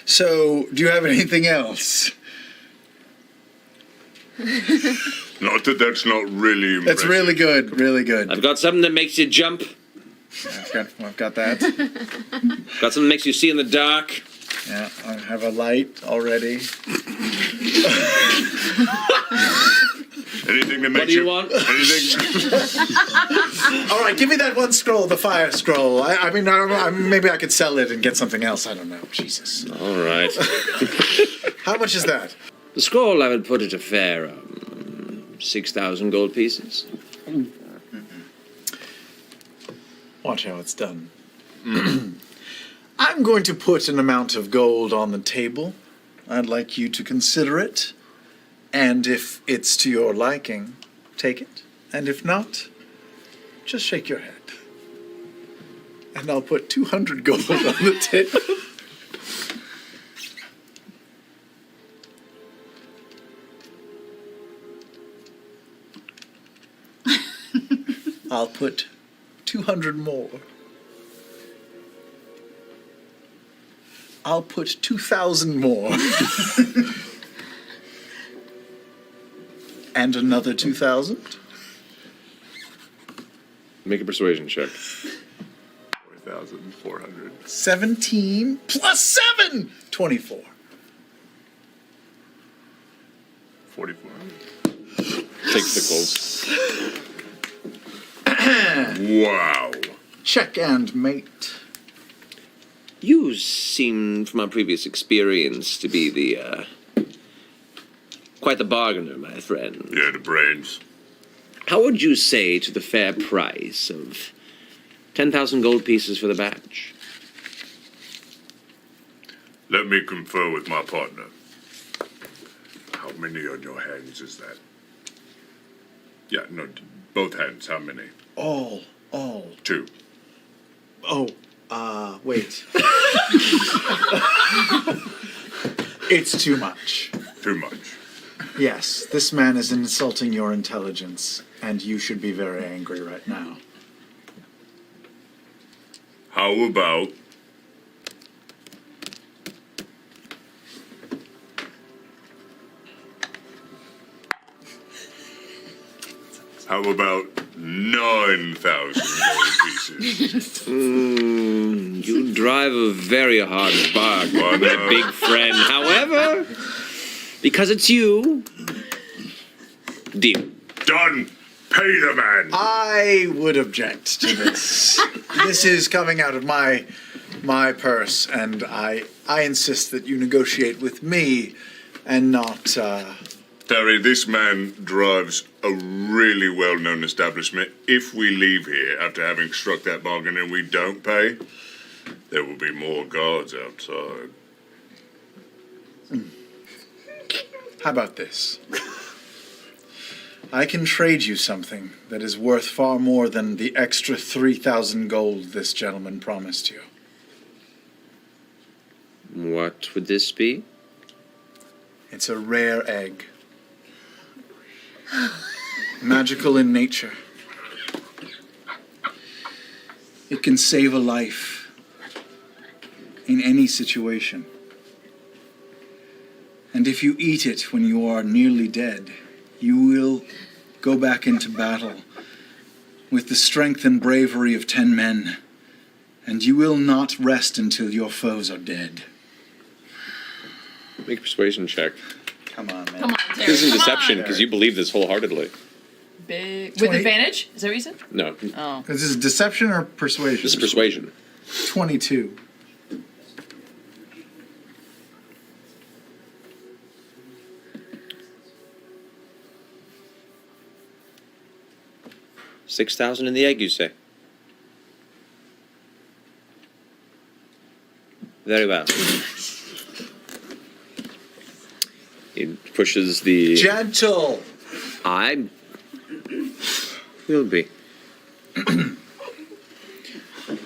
So, do you have anything else? Not that that's not really impressive. That's really good, really good. I've got something that makes you jump. I've got that. Got something that makes you see in the dark. Yeah, I have a light already. Anything that makes What do you want? Anything. All right, give me that one scroll, the fire scroll. I mean, maybe I could sell it and get something else. I don't know. Jesus. All right. How much is that? The scroll I would put at a fair 6,000 gold pieces. Watch how it's done. I'm going to put an amount of gold on the table. I'd like you to consider it. And if it's to your liking, take it. And if not, just shake your head. And I'll put 200 gold on the table. I'll put 200 more. I'll put 2,000 more. And another 2,000. Make a persuasion check. 4,400. 17 plus 7! 24. 4,400. Take the gold. Wow. Check and mate. You seem, from our previous experience, to be the, quite the bargainer, my friend. Yeah, the brains. How would you say to the fair price of 10,000 gold pieces for the badge? Let me confer with my partner. How many on your hands is that? Yeah, no, both hands. How many? All. 2. Oh, wait. It's too much. Too much. Yes, this man is insulting your intelligence, and you should be very angry right now. How about How about 9,000 gold pieces? You drive a very hard bargain, my big friend. However, because it's you, deal. Done. Pay the man. I would object to this. This is coming out of my purse, and I insist that you negotiate with me and not. Terry, this man drives a really well-known establishment. If we leave here after having struck that bargain and we don't pay, there will be more guards outside. How about this? I can trade you something that is worth far more than the extra 3,000 gold this gentleman promised you. What would this be? It's a rare egg. Magical in nature. It can save a life in any situation. And if you eat it when you are nearly dead, you will go back into battle with the strength and bravery of 10 men, and you will not rest until your foes are dead. Make a persuasion check. Come on, man. Come on, Terry. This is come deception on. because you believe this wholeheartedly. Big. With 20. advantage? Is that what you said? No, Oh. Is this deception or persuasion? this is persuasion. 22. $6,000 in the egg, you say? Very well. He pushes the... Gentle! I will be.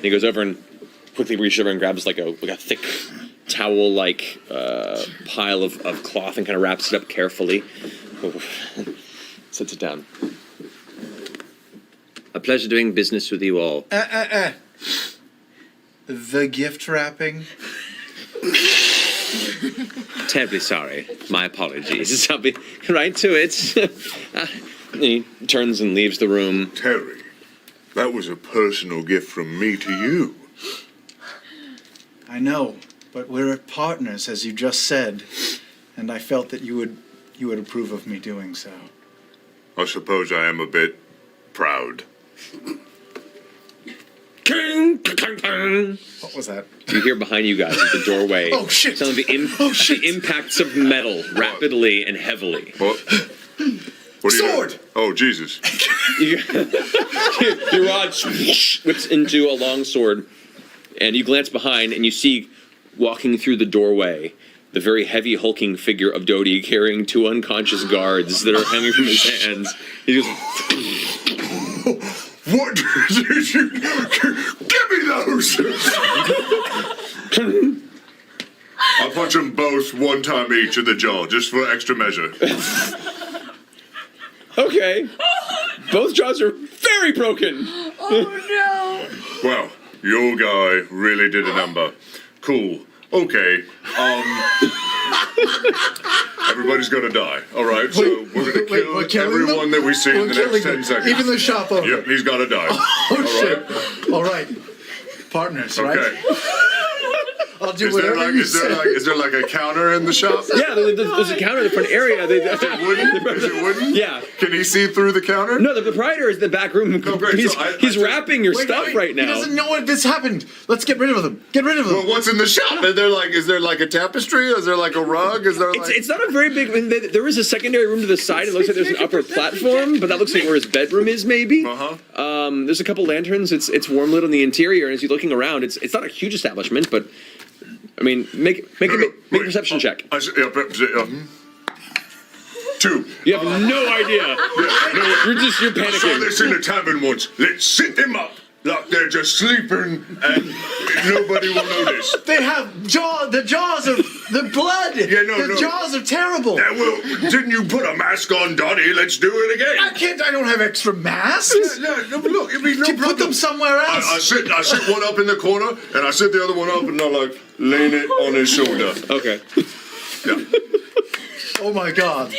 He goes over and quickly reaches over and grabs like a thick towel-like pile of cloth and kind of wraps it up carefully. Sets it down. A pleasure doing business with you all. The gift wrapping? Terribly sorry. My apologies. I'll be right to it. He turns and leaves the room. Terry, that was a personal gift from me to you. I know, but we're partners, as you just said, and I felt that you would approve of me doing so. I suppose I am a bit proud. What was that? You hear behind you guys at the doorway. Oh, shit. Some of the impacts of metal rapidly and heavily. What? What are Sword! You doing? Oh, Jesus. Your rod whips into a long sword, and you glance behind, and you see, walking through the doorway, the very heavy, hulking figure of Dodie carrying 2 unconscious guards that are hanging from his hands. He goes, What did you... Give me those! I'll punch them both 1 time each in the jaw, just for extra measure. okay. Both jaws are very broken. Oh, no. Well, your guy really did a number. Cool. Okay. Everybody's gonna die. All right, so we're gonna kill everyone that we see in the next 10 seconds. Even the shop owner. Yep, he's gotta die. Oh, shit. All right. Partners, right? Okay. I'll do Is there whatever like you is there say. like is there like a counter in the shop? Yeah, there's a counter in the front area. Is it wooden? Is it wooden? Yeah. Can he see through the counter? No, the proprietor is in the back room. great. He's, So I he's just- wrapping your Wait, stuff wait, right now. He doesn't know what this happened. Let's get rid of him. Get rid of him. Well, what's in the shop? Is there like a tapestry? Is there like a rug? Is there like? It's not a very big. I mean, there is a secondary room to the side. It looks like there's an upper platform, but that looks like where his bedroom is, maybe. There's a couple lanterns. It's warm lit on the interior, and as you're looking around, it's not a huge establishment, but I mean, make a perception check. Two. You have no idea. You're I saw panicking. this in a tavern once. Let's sit them up like they're just sleeping, and nobody will notice. They have the jaws of the blood. Yeah, no. The jaws are terrible. Yeah, well, didn't you put a mask on, Donnie? Let's do it again. I don't have extra masks. Yeah, no, look, it'd be no problem. Put them somewhere else. I sit one up in the corner, and I sit the other one up, and I like lean it on his shoulder. Okay. Yeah. Oh my God.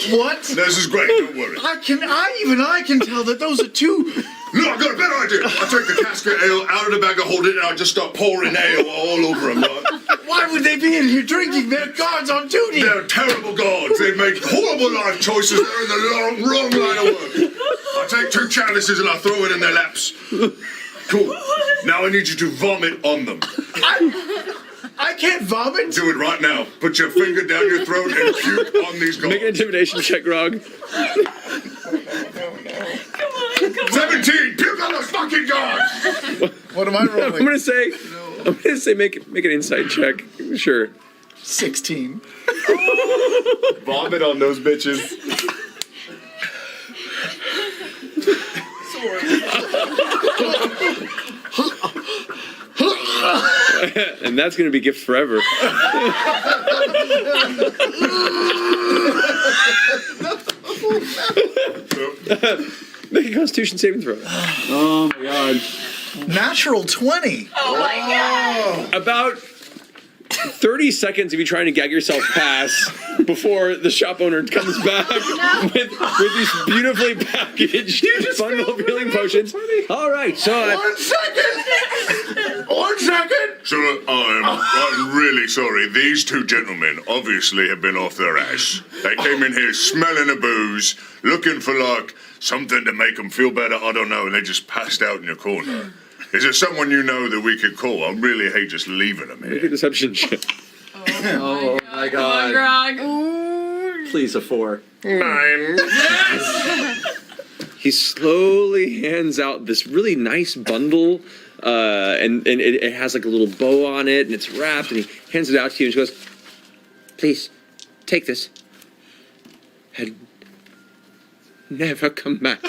What? This is great. Don't worry. I can tell that those are two. Look, I got a better idea. I take the cask of ale out of the bag, I hold it, and I just start pouring ale all over them. Right? Why would they be in here drinking? They're guards on duty. They're terrible guards. They make horrible life choices. They're in the wrong line of work. I take 2 chalices and I throw it in their laps. Cool. Now I need you to vomit on them. I can't vomit. Do it right now. Put your finger down your throat and puke on these guards. Make an intimidation check, Grog. 17. Puke on those fucking guards. What am I rolling? I'm gonna say make an insight check. Sure. 16. Vomit on those bitches. And that's gonna be gift forever. Make a Constitution saving throw. Oh my God. Natural 20. Oh my God! About 30 seconds of you trying to gag yourself past before the shop owner comes back with these beautifully packaged bundle of healing potions. All right, so 1 second. 1 second. So I'm really sorry. These 2 gentlemen obviously have been off their ass. They came in here smelling of booze, looking for like something to make them feel better. I don't know, and they just passed out in your corner. Is there someone you know that we could call? I really hate just leaving them make a here. deception check. Oh my Come on, God. Grog. Please, a 4. 9. He slowly hands out this really nice bundle, and it has like a little bow on it, and it's wrapped, and he hands it out to you, and he goes, "Please, take this, and never come back.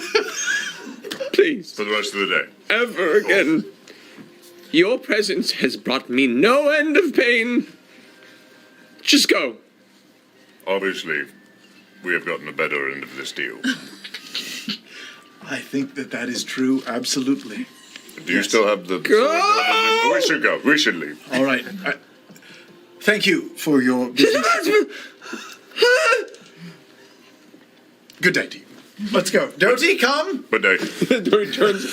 Please. For the rest of the day. Ever again. Your presence has brought me no end of pain. Just go." Obviously, we have gotten the better end of this deal. I think that is true, absolutely. Do you still have the... Go! We should go. We should leave. All right. Thank you for your business. Good day to you. Let's go. Doty, come. Good day. Dory turns.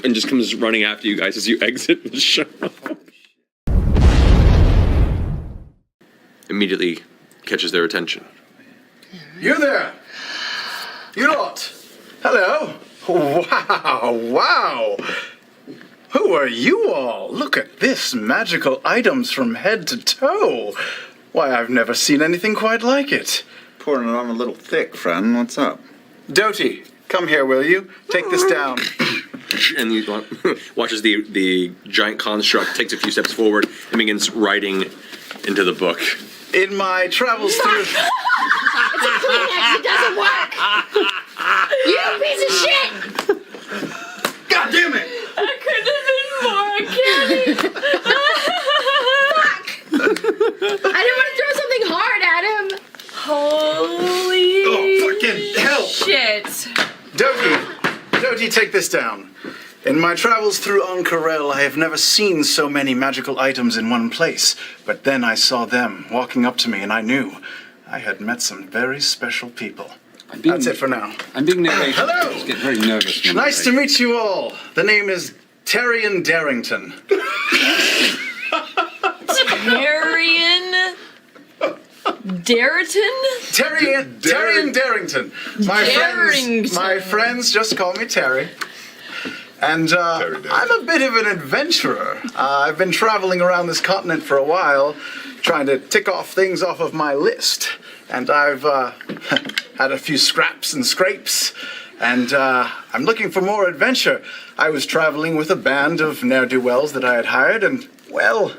And just comes running after you guys as you exit the shop. Immediately catches their attention. You there. You lot. Hello. Wow. Who are you all? Look at this. Magical items from head to toe. Why, I've never seen anything quite like it. Pouring it on a little thick, friend. What's up? Doty, come here, will you? Take this down. And he watches the giant construct, takes a few steps forward, and begins writing into the book. In my travels through... It's a Kleenex. It doesn't work. You piece of shit. God damn it! I couldn't have been more candy. Fuck. I didn't want to throw something hard at him. Holy Oh, fucking hell! shit. Doty, take this down. In my travels through Ankarel, I have never seen so many magical items in one place. But then I saw them walking up to me, and I knew I had met some very special people. That's it for now. I'm being narrated. Hello. I just get very nervous. when I'm Nice to narrating. meet you all. The name is Terrian Darrington. Arian Darrington? Terrian Darrington. My friends just call me Terry. And I'm a bit of an adventurer. I've been traveling around this continent for a while, trying to tick off things off of my list. And I've had a few scraps and scrapes, and I'm looking for more adventure. I was traveling with a band of ne'er-do-wells that I had hired, and, well,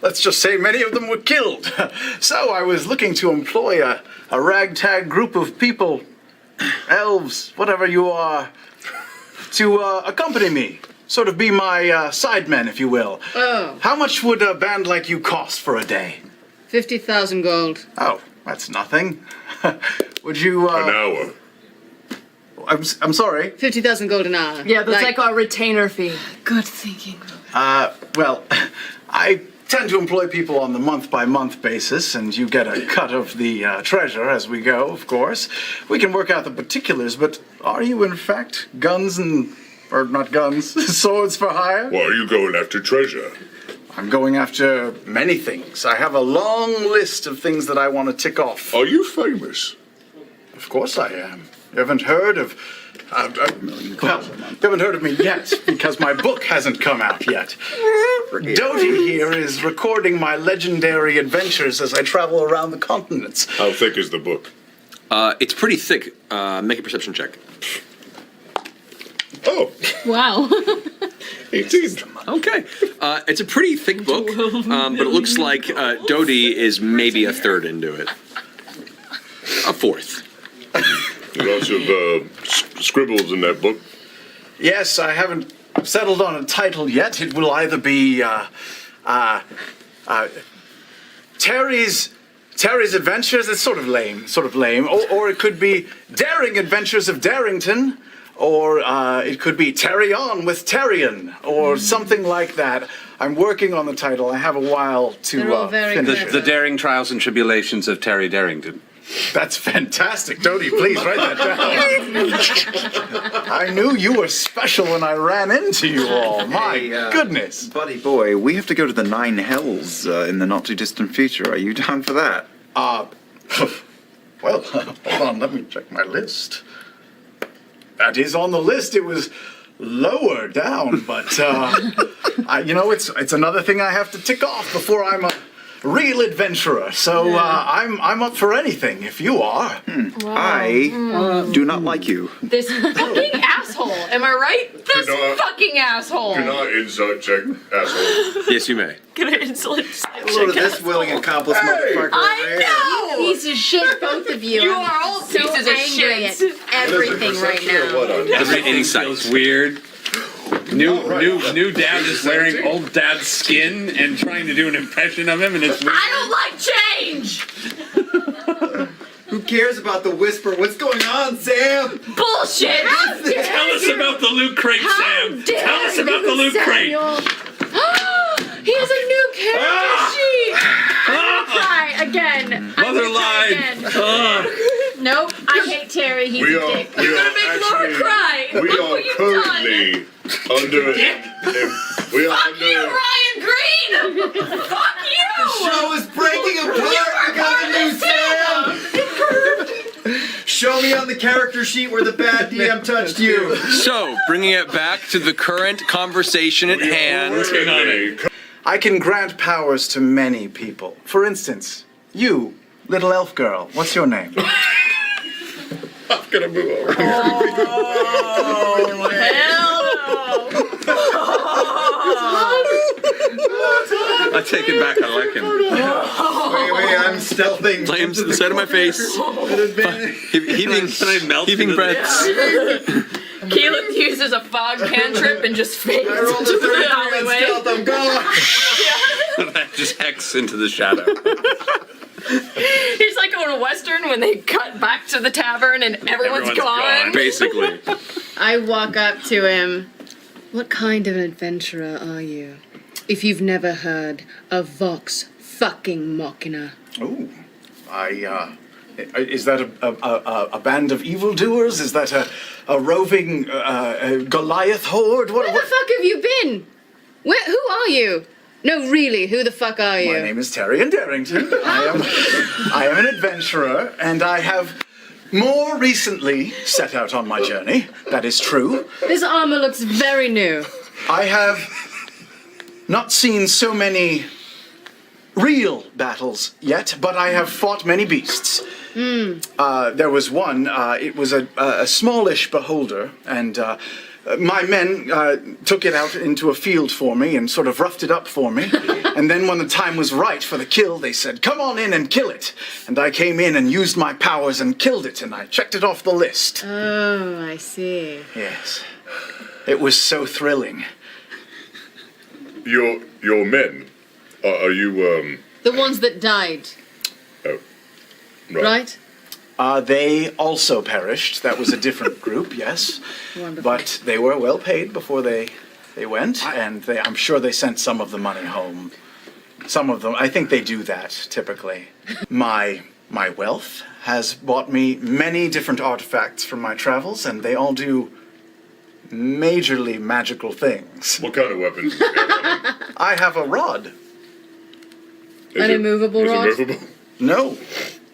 let's just say many of them were killed. So I was looking to employ a ragtag group of people, elves, whatever you are, to accompany me. Sort of be my sidemen, if you will. Oh, How much would a band like you cost for a day? 50,000 gold. Oh, that's nothing. Would you, An hour. I'm sorry. 50,000 gold an hour. Yeah, that's like our retainer fee. Good thinking. Well, I tend to employ people on the month-by-month basis, and you get a cut of the treasure as we go, of course. We can work out the particulars, but are you, in fact, or not guns, swords for hire? Why are you going after treasure? I'm going after many things. I have a long list of things that I want to tick off. Are you famous? Of course I am. You haven't heard of... you haven't heard of me yet, because my book hasn't come out yet. Doty here is recording my legendary adventures as I travel around the continents. How thick is the book? It's pretty thick. Make a perception check. Oh, Wow. 18. Okay. It's a pretty thick book, but it looks like Dodie is maybe a third into it. A fourth. Lots of scribbles in that book. Yes, I haven't settled on a title yet. It will either be Terry's Adventures. It's sort of lame. Or it could be Daring Adventures of Darrington, or it could be Terry On with Terrian, or something like that. I'm working on the title. I have a while They're all to very finish clever. it. The daring trials and tribulations of Terry Darrington. That's fantastic. Dodie, please write that down. I knew you were special when I ran into you all. My goodness. Buddy boy, we have to go to the Nine Hells in the not too distant future. Are you down for that? Well, hold on, let me check my list. That is on the list. It was lower down, but it's another thing I have to tick off before I'm a real adventurer. So I'm up for anything if you are. I do not like you. This fucking asshole. Am I right? This Can I- fucking asshole. Can I insight check, asshole? Yes, you may. Can I insult Look at this willing accomplice motherfucker. I know! Piece of shit, both of you. You I'm are all so pieces of angry shit. at everything right now. Everything feels weird. New dad is wearing old dad's skin and trying to do an impression of him, and it's weird. I don't like change! Who cares about the whisper? What's going on, Sam? Bullshit! How dare Tell us about the loot crate, Sam. Tell us about the loot crate. He has a new character sheet! I'm gonna cry again. Mother lied. Nope, I hate Terry. He's a dick. You're gonna make Laura cry. We Look are what you've currently under. We are Fuck you, under. Ryan Green! Fuck you! Show is breaking apart because of you, Sam. Show me on the character sheet where the bad DM touched you. So, bringing it back to the current conversation at hand. I can grant powers to many people. For instance, you, little elf girl, what's your name? I'm gonna move over. I take it back. I like him. Wait, I'm stealthing. Flames in the side of my face. Heaving breaths. Keelan uses a fog cantrip and just fades I rolled into a the 33 on alleyway. stealth. I'm gone. Just X into the shadow. He's like on a western when they cut back to the tavern and everyone's gone. Basically. I walk up to him. What kind of an adventurer are you? If you've never heard of Vox fucking Machina. Ooh, I Is that a band of evildoers? Is that a roving Goliath horde? Where the fuck have you been? Who are you? No, really, who the fuck are you? My name is Terry Darrington. I am an adventurer, and I have more recently set out on my journey. That is true. This armor looks very new. I have not seen so many real battles yet, but I have fought many beasts. There was one, it was a smallish beholder, and my men took it out into a field for me and sort of roughed it up for me. And then when the time was right for the kill, they said, come on in and kill it. And I came in and used my powers and killed it, and I checked it off the list. Oh, I see. Yes. It was so thrilling. Your men, are you, The ones that died, oh, right? They also perished. That was a different group, yes. Wonderful. But they were well paid before they went, and I'm sure they sent some of the money home. Some of them, I think they do that, typically. My wealth has bought me many different artifacts from my travels, and they all do majorly magical things. what kind of weapons do you have? I have a rod. An immovable Is it rod? movable? No,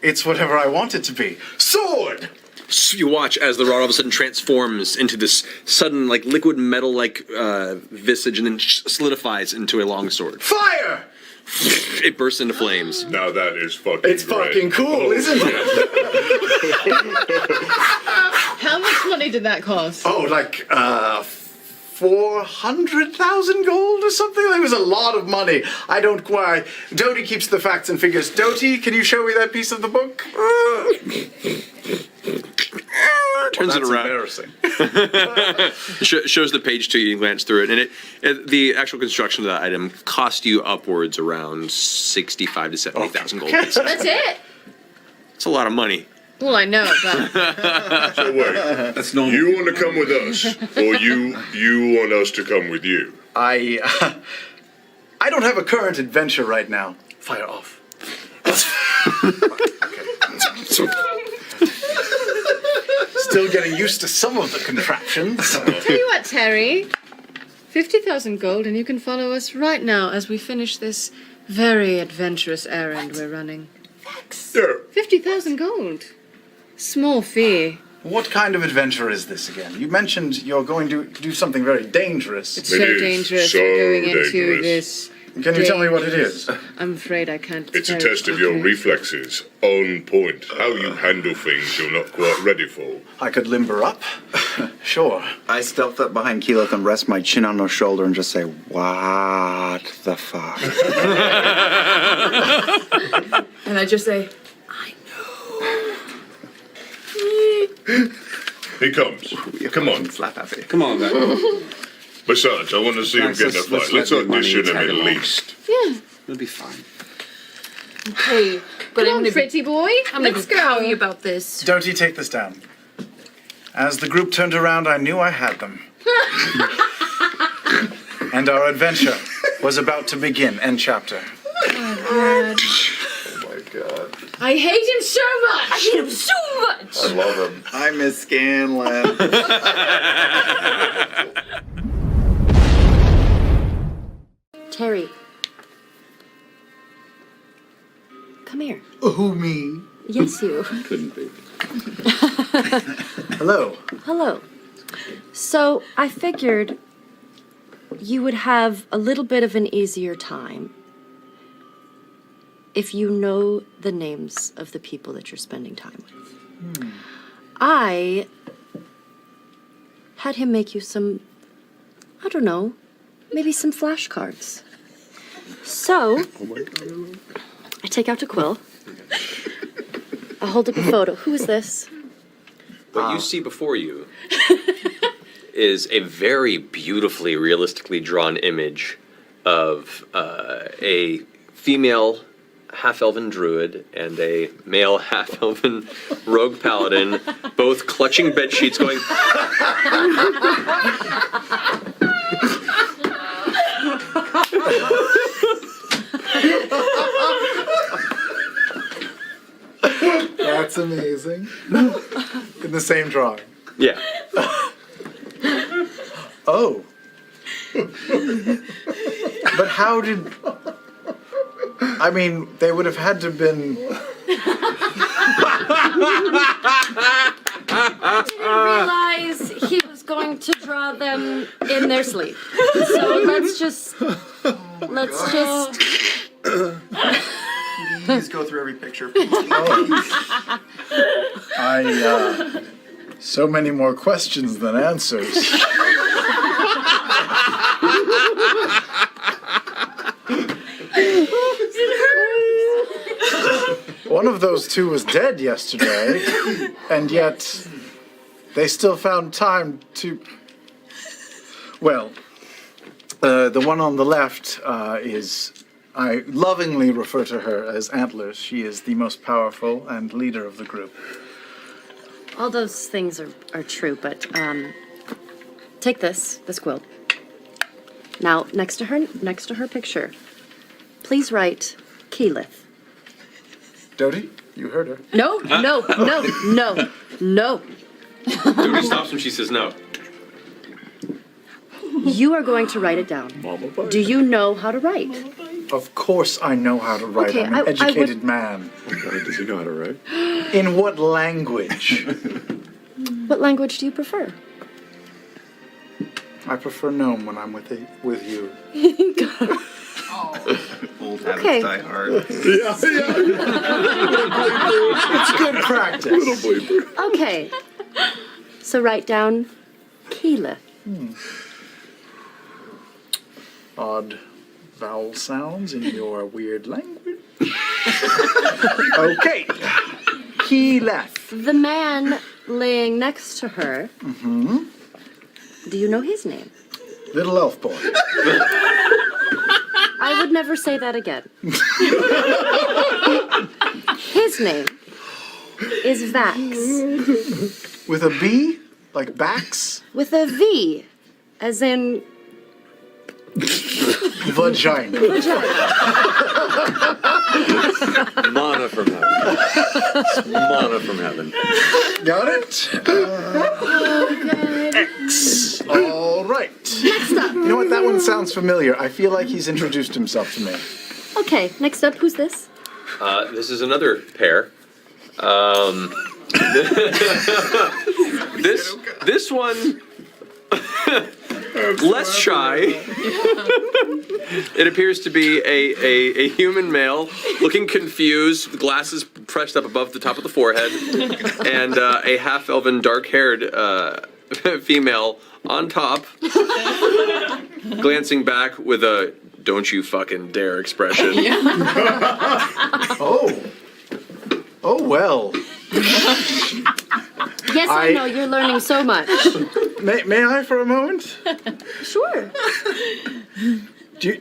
it's whatever I want it to be. Sword! So you watch as the rod all of a sudden transforms into this sudden, like, liquid metal-like visage and then solidifies into a longsword. Fire! It bursts into flames. Now that is fucking It's great. fucking cool, isn't it? How much money did that cost? Oh, like 400,000 gold or something? It was a lot of money. I don't quite. Doty keeps the facts and figures. Doty, can you show me that piece of the book? Turns it around. Embarrassing. Shows the page to you, you glance through it, and the actual construction of that item cost you upwards around 65 to 70,000 gold pieces. That's it? It's a lot of money. Well, I know, but So wait, That's normal. you want to come with us, or you want us to come with you? I don't have a current adventure right now. Fire off. Still getting used to some of the contraptions. tell you what, Terry, 50,000 gold, and you can follow us right now as we finish this very adventurous errand we're running. Yeah. 50,000 gold. Small fee. What kind of adventure is this again? You mentioned you're going to do something very dangerous. It's It so is dangerous so going into dangerous. this. Can you tell me what it is? I'm afraid I can't. It's a tell test you. of your reflexes, on point. How you handle things you're not quite ready for. I could limber up. Sure. I stealth up behind Keyleth and rest my chin on her shoulder and just say, what the fuck? And I just say, He comes. Come on. Slap happy. Come on, then. Besides, I want to see him Max, get in a let's fight. Let's let the money audition him tag at along. least. Yeah. It'll be fine. hey, but Come on, pretty boy. Let's tell go. you about this. Doty, take this down. As the group turned around, I knew I had them. And our adventure was about to begin. End chapter. Oh my god. I hate him so much. I hate him so much. I love him. I miss Scanlan. Terry. Come here. Oh, me. Yes, you. Couldn't be. Hello. Hello. So, I figured you would have a little bit of an easier time if you know the names of the people that you're spending time with. I had him make you some, I don't know, maybe some flashcards. So, I take out a quill. I hold up a photo. Who is this? What you see before you is a very beautifully, realistically drawn image of a female half-elven druid and a male half-elven rogue paladin, both clutching bed sheets going... That's That's amazing. In the same drawing. Yeah. Oh. But how did... I mean, they would have had to have been... I didn't realize he was going to draw them in their sleep. So let's just Please go through every picture. So many more questions than answers. One of those two was dead yesterday, and yet they still found time to... Well, the one on the left is... I lovingly refer to her as Antlers. She is the most powerful and leader of the group. all those things are true, but take this quilt. Now, next to her picture, please write Keyleth. Dodie, you heard her. No. Dodie stops when she says no. You are going to write it down. Do you know how to write? Of course I know how to write. Okay, I'm an educated would... man. Does he know how to write? In what language? What language do you prefer? I prefer gnome when I'm with you. Old habits Okay. die hard. It's good practice. Okay. So write down Keyleth. Odd vowel sounds in your weird language. Okay. Keyleth. The man laying next to her. Mm-hmm. Do you know his name? Little elf boy. I would never say that again. His name is Vax. With a B? Like Bax? With a V, as in Vagina. Mana from heaven. Mana from heaven. Got it? X. All right. Next up. You know what? That one sounds familiar. I feel like he's introduced himself to me. Okay, next up, who's this? This is another pair. This one less shy. It appears to be a human male, looking confused, with glasses pressed up above the top of the forehead, and a half-elven, dark-haired female on top, glancing back with a "don't you fucking dare" expression. Oh well. Yes, I know, you're learning so much. May I for a moment? Sure. Do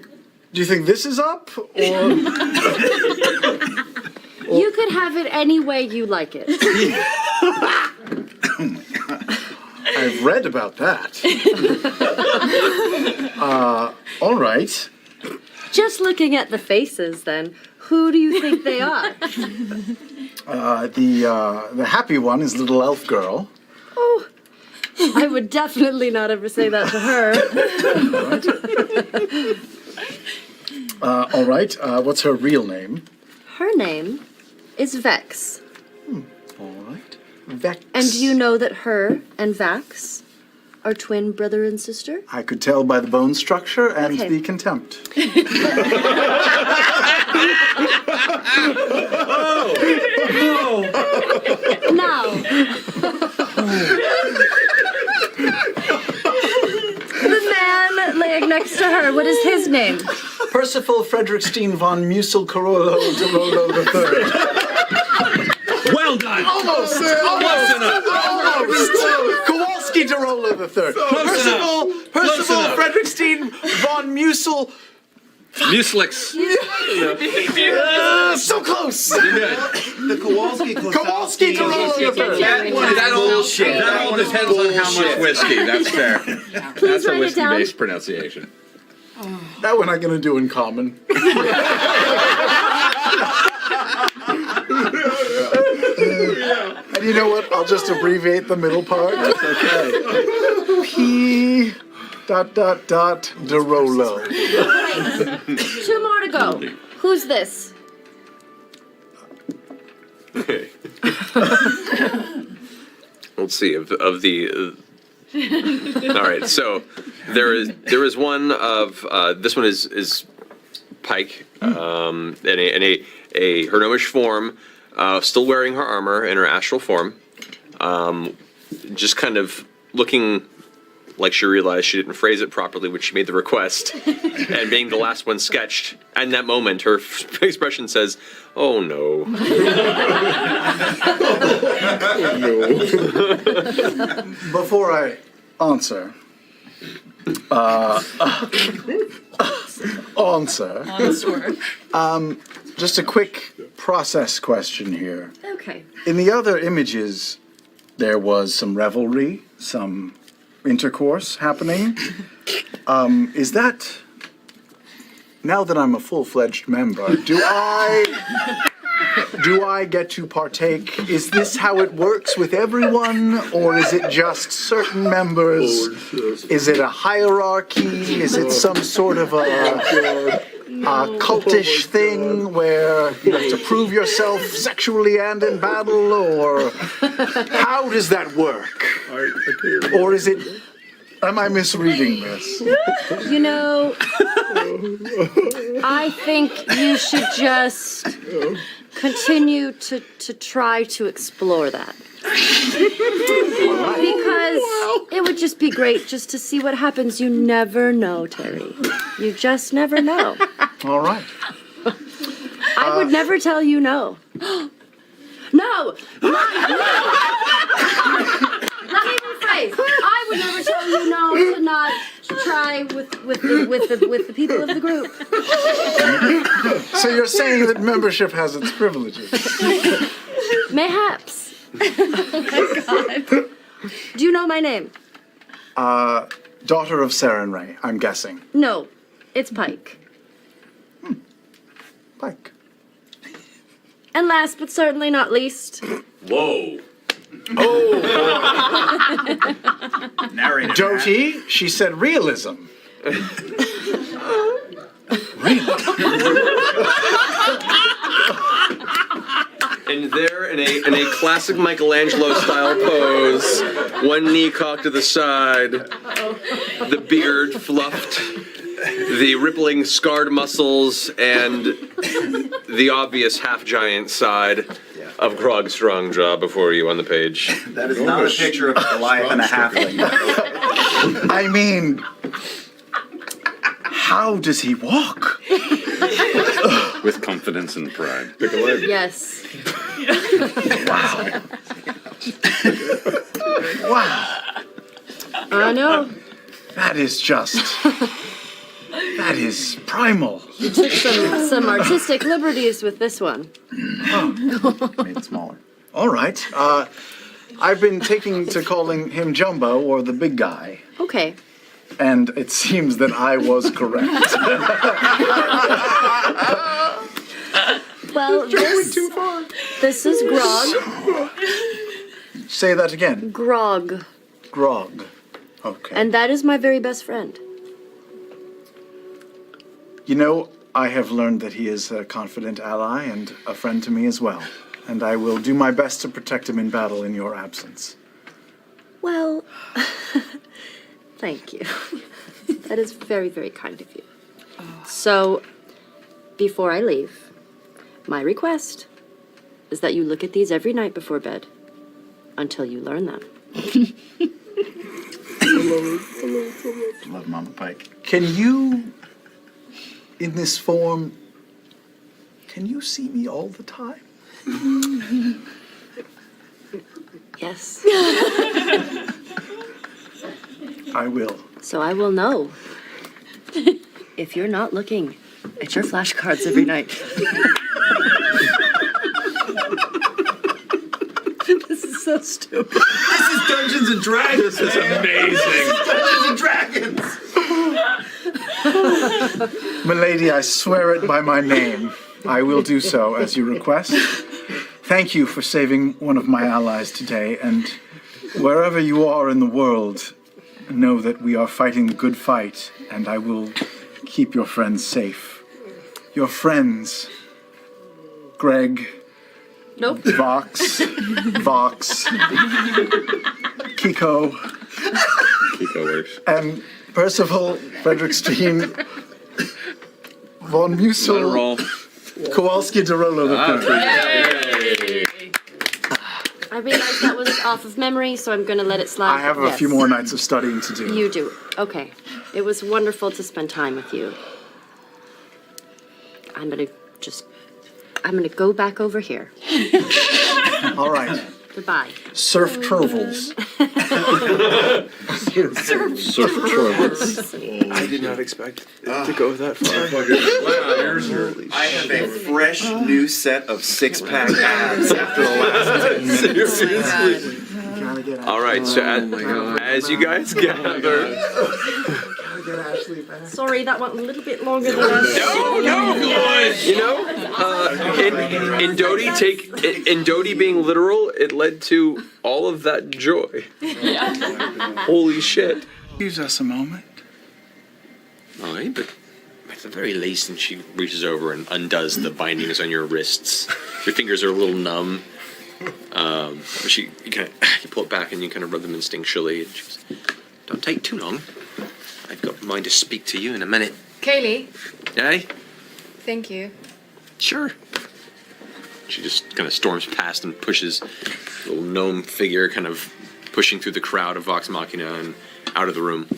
you think this is up, or You could have it any way you like it. I've read about that. All right. Just looking at the faces, then, who do you think they are? The happy one is little elf girl. Oh, I would definitely not ever say that to her. All right. What's her real name? Her name is Vex. All right. Vex. And do you know that her and Vax are twin brother and sister? I could tell by the bone structure and Okay. the contempt. Now, the man laying next to her, what is his name? Percival Frederickstein von Musel Carollo de Rollo III. Well done. Almost. Kowalski de Rollo III. Percival Frederickstein von Musel. Muslix. So close. The Kowalski Kowalski de Rollo III. That all depends on how much whiskey. That's fair. That's a write it down. whiskey-based pronunciation. That one I'm going to do in common. You know what? I'll just abbreviate the middle part. That's okay. P. ... DeRolo. Wait, 2 more to go. Who's this? Okay. Let's see of the. All right, so there is one of this one is Pike, in a her gnomish form, still wearing her armor in her astral form, just kind of looking like she realized she didn't phrase it properly when she made the request, and being the last one sketched. And in that moment, her expression says, "Oh no." Before I answer, just a quick process question here. Okay. In the other images, there was some revelry, some intercourse happening. Is that, now that I'm a full-fledged member, do I get to partake? Is this how it works with everyone, or is it just certain members? Is it a hierarchy? Is it some sort of a cultish thing where you have to prove yourself sexually and in battle, or how does that work? Or is it, am I misreading this? You know, I think you should just continue to try to explore that. Because it would just be great just to see what happens. You never know, Terry. You just never know. All right. I would never tell you no. No! Not even phrase. I would never tell you no to not try with the people of the group. So you're saying that membership has its privileges? Mayhaps. Oh my God. Do you know my name? Daughter of Saren Ray, I'm guessing. No, it's Pike. Pike. And last but certainly not least. Whoa. Oh. Narrator. Doty, she said realism. And there, in a classic Michelangelo style pose, one knee cocked to the side, the beard fluffed, the rippling scarred muscles, and the obvious half-giant side of Grog Strongjaw before you on the page. That is not a picture of a Goliath and a halfling. I mean, how does he walk? With confidence and pride. Pick a leg. Yes. Wow. Wow. I know. That is just, that is primal. You took some artistic liberties with this one. Made it smaller. All right. I've been taking to calling him Jumbo, or the big guy. Okay. And it seems that I was correct. Well, this is Grog. Say that again. Grog. Grog. Okay. And that is my very best friend. You know, I have learned that he is a confident ally and a friend to me as well. And I will do my best to protect him in battle in your absence. Well, thank you. That is very, very kind of you. So, before I leave, my request is that you look at these every night before bed until you learn them. Love Mama Pike. Can you, in this form, can you see me all the time? Yes. I will. So I will know if you're not looking at your flashcards every night. This is so stupid. This is Dungeons and Dragons. This is amazing. Dungeons and Dragons. Milady, I swear it by my name. I will do so as you request. thank you for saving one of my allies today, and wherever you are in the world, know that we are fighting the good fight, and I will keep your friends safe. Your friends, Greg, Nope. Vox, Kiko, works. and Percival, Frederick Steen, Von Musel, Let it roll. Kowalski Derolo III. I realized that was off of memory, so I'm going to let it slide. I have a few more nights of studying to do. You do. Okay. It was wonderful to spend time with you. I'm going to go back over here. All right. Goodbye. Surf Trovels. Surf Trovels. I did not expect it to go that far. I have a fresh new set of six-pack abs after the last 10 minutes. Seriously. All right, so as you guys gather. Sorry, that went a little bit longer than I was. You know, in Dodie being literal, it led to all of that joy. Holy shit. Gives us a moment. All right, but at the very least, and she reaches over and undoes the bindings on your wrists. Your fingers are a little numb. You pull it back and you kind of rub them instinctually. And she goes, "Don't take too long. I've got mind to speak to you in a minute." Kaylee, Hey? thank you. Sure. She just kind of storms past and pushes the little gnome figure, kind of pushing through the crowd of Vox Machina and out of the room.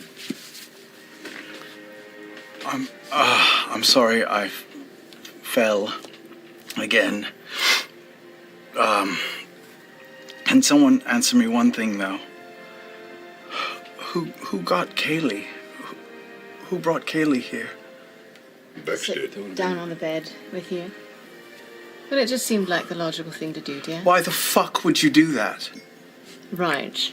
I'm sorry I fell again. Can someone answer me one thing, though? Who got Kaylee? Who brought Kaylee here? Sit down on the bed with you. Well, it just seemed like the logical thing to do, dear. Why the fuck would you do that? Right.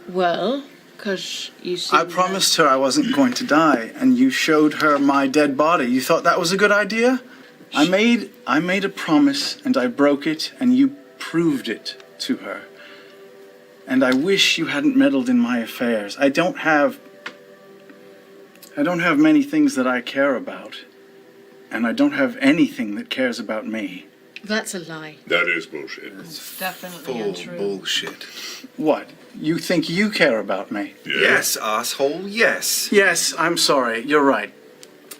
Well, because you see. I promised her I wasn't going to die, and you showed her my dead body. You thought that was a good idea? I made a promise, and I broke it, and you proved it to her. And I wish you hadn't meddled in my affairs. I don't have many things that I care about. And I don't have anything that cares about me. That's a lie. That is bullshit. It's definitely untrue. Bullshit. What? You think you care about me? Yes, asshole, yes. Yes, I'm sorry. You're right.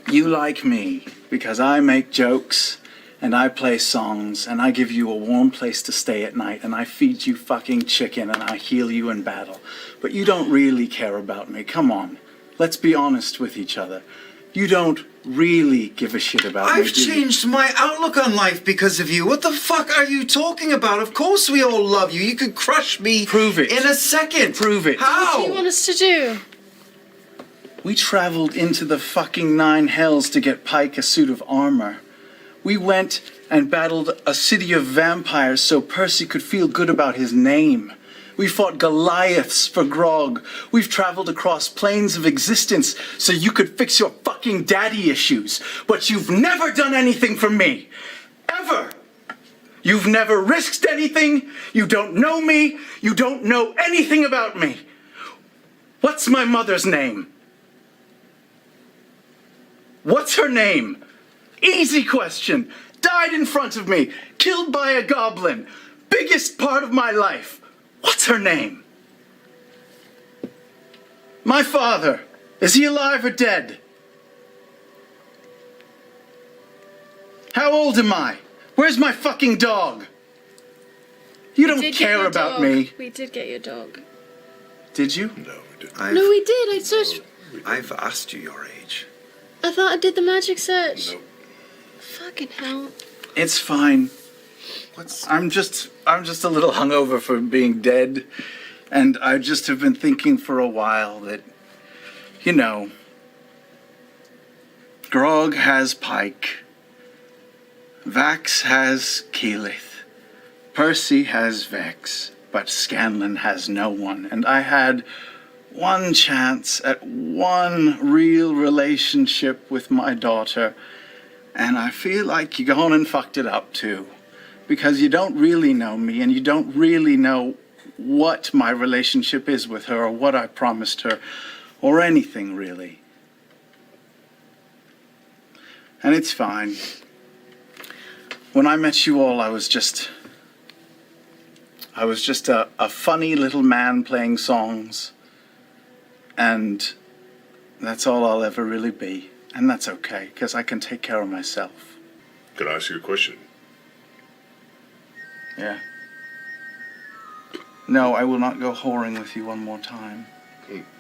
You like me because I make jokes and I play songs and I give you a warm place to stay at night and I feed you fucking chicken and I heal you in battle. But you don't really care about me. Come on. Let's be honest with each other. You don't really give a shit about me. I've changed my outlook on life because of you. What the fuck are you talking about? Of course we all love you. You could crush me. Prove it. In a second. Prove it. How? What do you want us to do? We traveled into the fucking 9 hells to get Pike a suit of armor. We went and battled a city of vampires so Percy could feel good about his name. We fought Goliaths for grog. We've traveled across planes of existence so you could fix your fucking daddy issues. But you've never done anything for me. Ever. You've never risked anything. You don't know me. You don't know anything about me. What's my mother's name? What's her name? Easy question. Died in front of me. Killed by a goblin. Biggest part of my life. What's her name? My father. Is he alive or dead? How old am I? Where's my fucking dog? You don't care about me. We did get your dog. Did you? No, we didn't. No, we did. I searched. I've asked you your age. I thought I did the magic search. Fucking hell. It's fine. I'm just a little hungover for being dead, and I just have been thinking for a while that, you know, Grog has Pike, Vax has Keyleth, Percy has Vex, but Scanlan has no one, and I had one chance at one real relationship with my daughter, and I feel like you gone and fucked it up too. because you don't really know me and you don't really know what my relationship is with her or what I promised her or anything really. And it's fine. When I met you all, I was just a funny little man playing songs, and that's all I'll ever really be. And that's okay, because I can take care of myself. Can I ask you a question? Yeah. No, I will not go whoring with you one more time.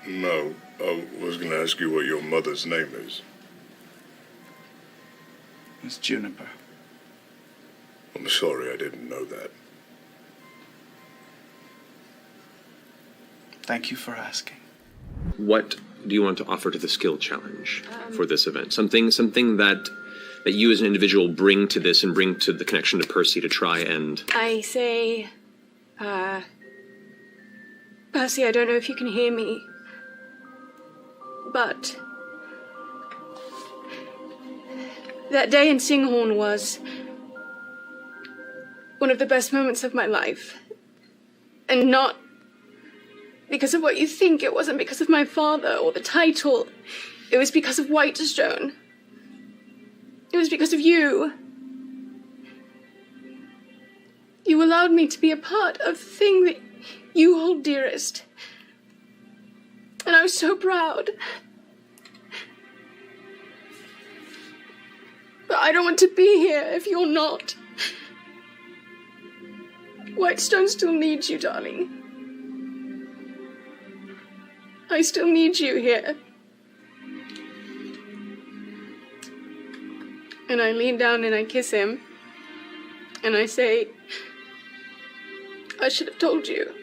No, I was going to ask you what your mother's name is. It's Juniper. I'm sorry, I didn't know that. Thank you for asking. What do you want to offer to the skill challenge for this event? Something that you as an individual bring to this and bring to the connection to Percy to try and... I say, Percy, I don't know if you can hear me, but that day in Singhorn was one of the best moments of my life. And not because of what you think. It wasn't because of my father or the title. It was because of Whitestone. It was because of you. You allowed me to be a part of the thing that you hold dearest. And I was so proud. But I don't want to be here if you're not. Whitestone still needs you, darling. I still need you here. And I lean down and I kiss him. And I say, I should have told you.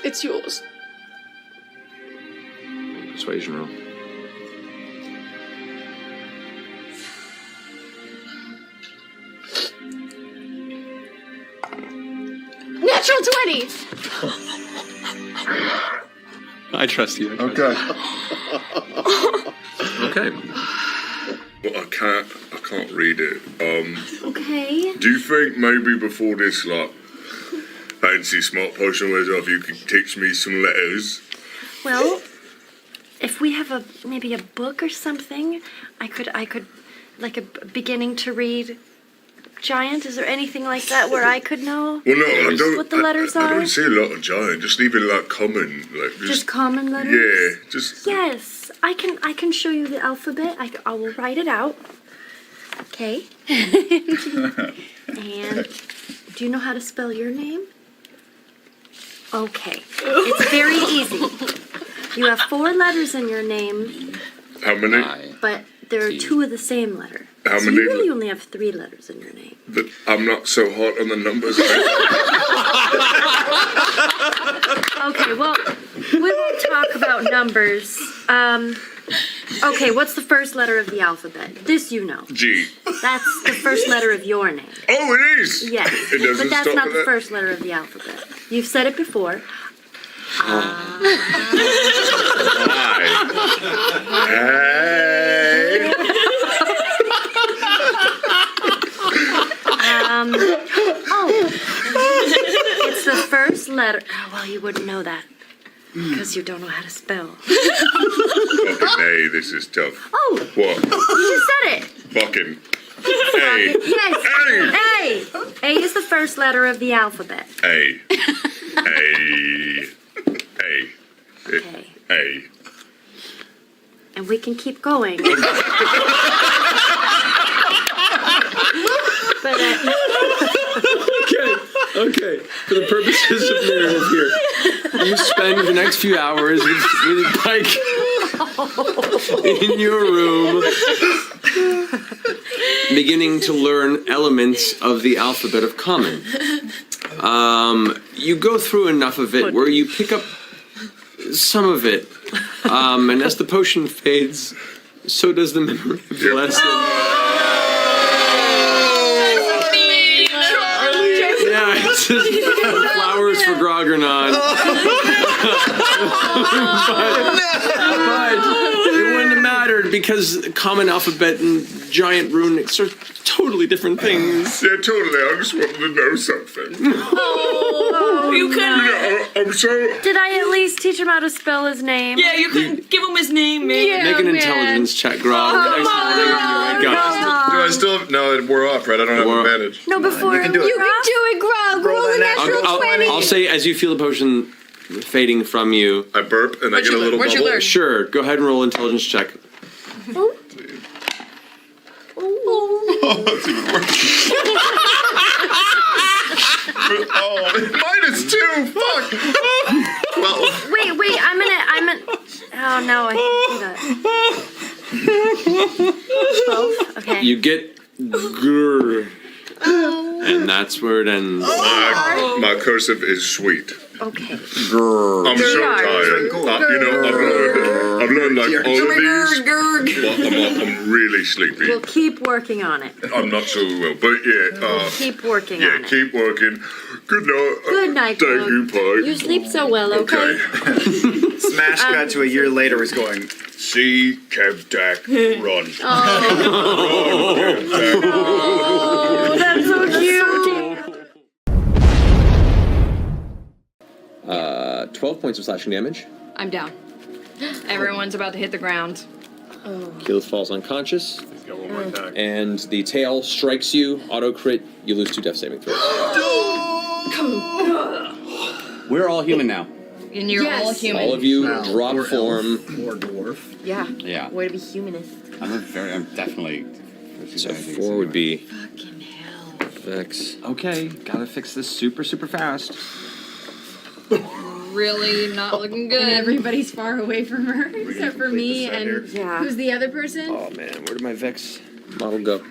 It's yours. Persuasion roll. Natural 20! I trust you. Okay. Okay. Well, I can't read it. Okay. Do you think maybe before this, like, fancy smart potion wears off, you could teach me some letters? Well, if we have maybe a book or something, I could like a beginning to read giant. Is there anything like that where I could know Well, no, I don't. what the letters I are? don't see a lot of giant. Just even like common, like Just common letters? Yeah, just. Yes, I can show you the alphabet. I will write it out. Okay. And do you know how to spell your name? Okay. It's very easy. You have 4 letters in your name. How many? But there are 2 of the same letter. How So many? you really only have 3 letters in your name. But I'm not so hot on the numbers. Okay, well, we won't talk about numbers. Okay, what's the first letter of the alphabet? This you know. G. That's the first letter of your name. Oh, it is? Yes, It doesn't but that's stop not at the that? first letter of the alphabet. You've said it before. Hey. It's the first letter. Oh, well, you wouldn't know that because you don't know how to spell. Fucking A, this is tough. Oh, What? you just said it. Fucking A. Yes. A. A is the first letter of the alphabet. A. A. A. Okay. A. And we can keep going. But Okay. For the purposes of narrative here, you spend the next few hours with Pike in your room, beginning to learn elements of the alphabet of common. You go through enough of it where you pick up some of it, and as the potion fades, so does the memory of the lesson. Yeah, it's just flowers for Groggernon. but it wouldn't have mattered because common alphabet and giant rune. It's sort of totally different things. Yeah, totally. I just wanted to know something. Oh, you couldn't. I'm so. Did I at least teach him how to spell his name? Yeah, you couldn't give him his name, man. Yeah, Make an man. intelligence check, Grog. Come on, Do I still? No, it wore off, right? I don't have advantage. No, before You can do it. You can do it, Grog. Roll a natural 20. I'll say as you feel the potion fading from you. I burp and I get a little What'd you bubble. learn? Sure, go ahead and roll intelligence check. Oh, that's even worse. -2. Fuck. Well. Wait, oh no, I can't do that. 12? Okay. You get grr, and that's where it ends. My cursive is sweet. Okay. I'm so tired. I've learned like all of these. But I'm really sleepy. We'll keep working on it. I'm not so well, but yeah. Keep working Yeah, on it. keep working. Good night. Good night, Thank Grog. you, Pike. You sleep so well, okay? Smash cut to a year later is going, see Kevdak run. Oh. Run, Kevdak. Oh, that's so cute. 12 points of slashing damage. I'm down. Everyone's about to hit the ground. Keyleth falls unconscious. And the tail strikes you. Auto crit. You lose 2 death saving throws. We're all human now. And you're all Yes. human. All of you Wow. drop Or form. or dwarf. Yeah. Yeah. Way to be humanist. I'm definitely. So 4 would be Fucking hell. Vex. Okay, gotta fix this super fast. Really not looking good. And everybody's far away from her except for me and Yeah. who's the other person? Oh man, where did my Vex model go?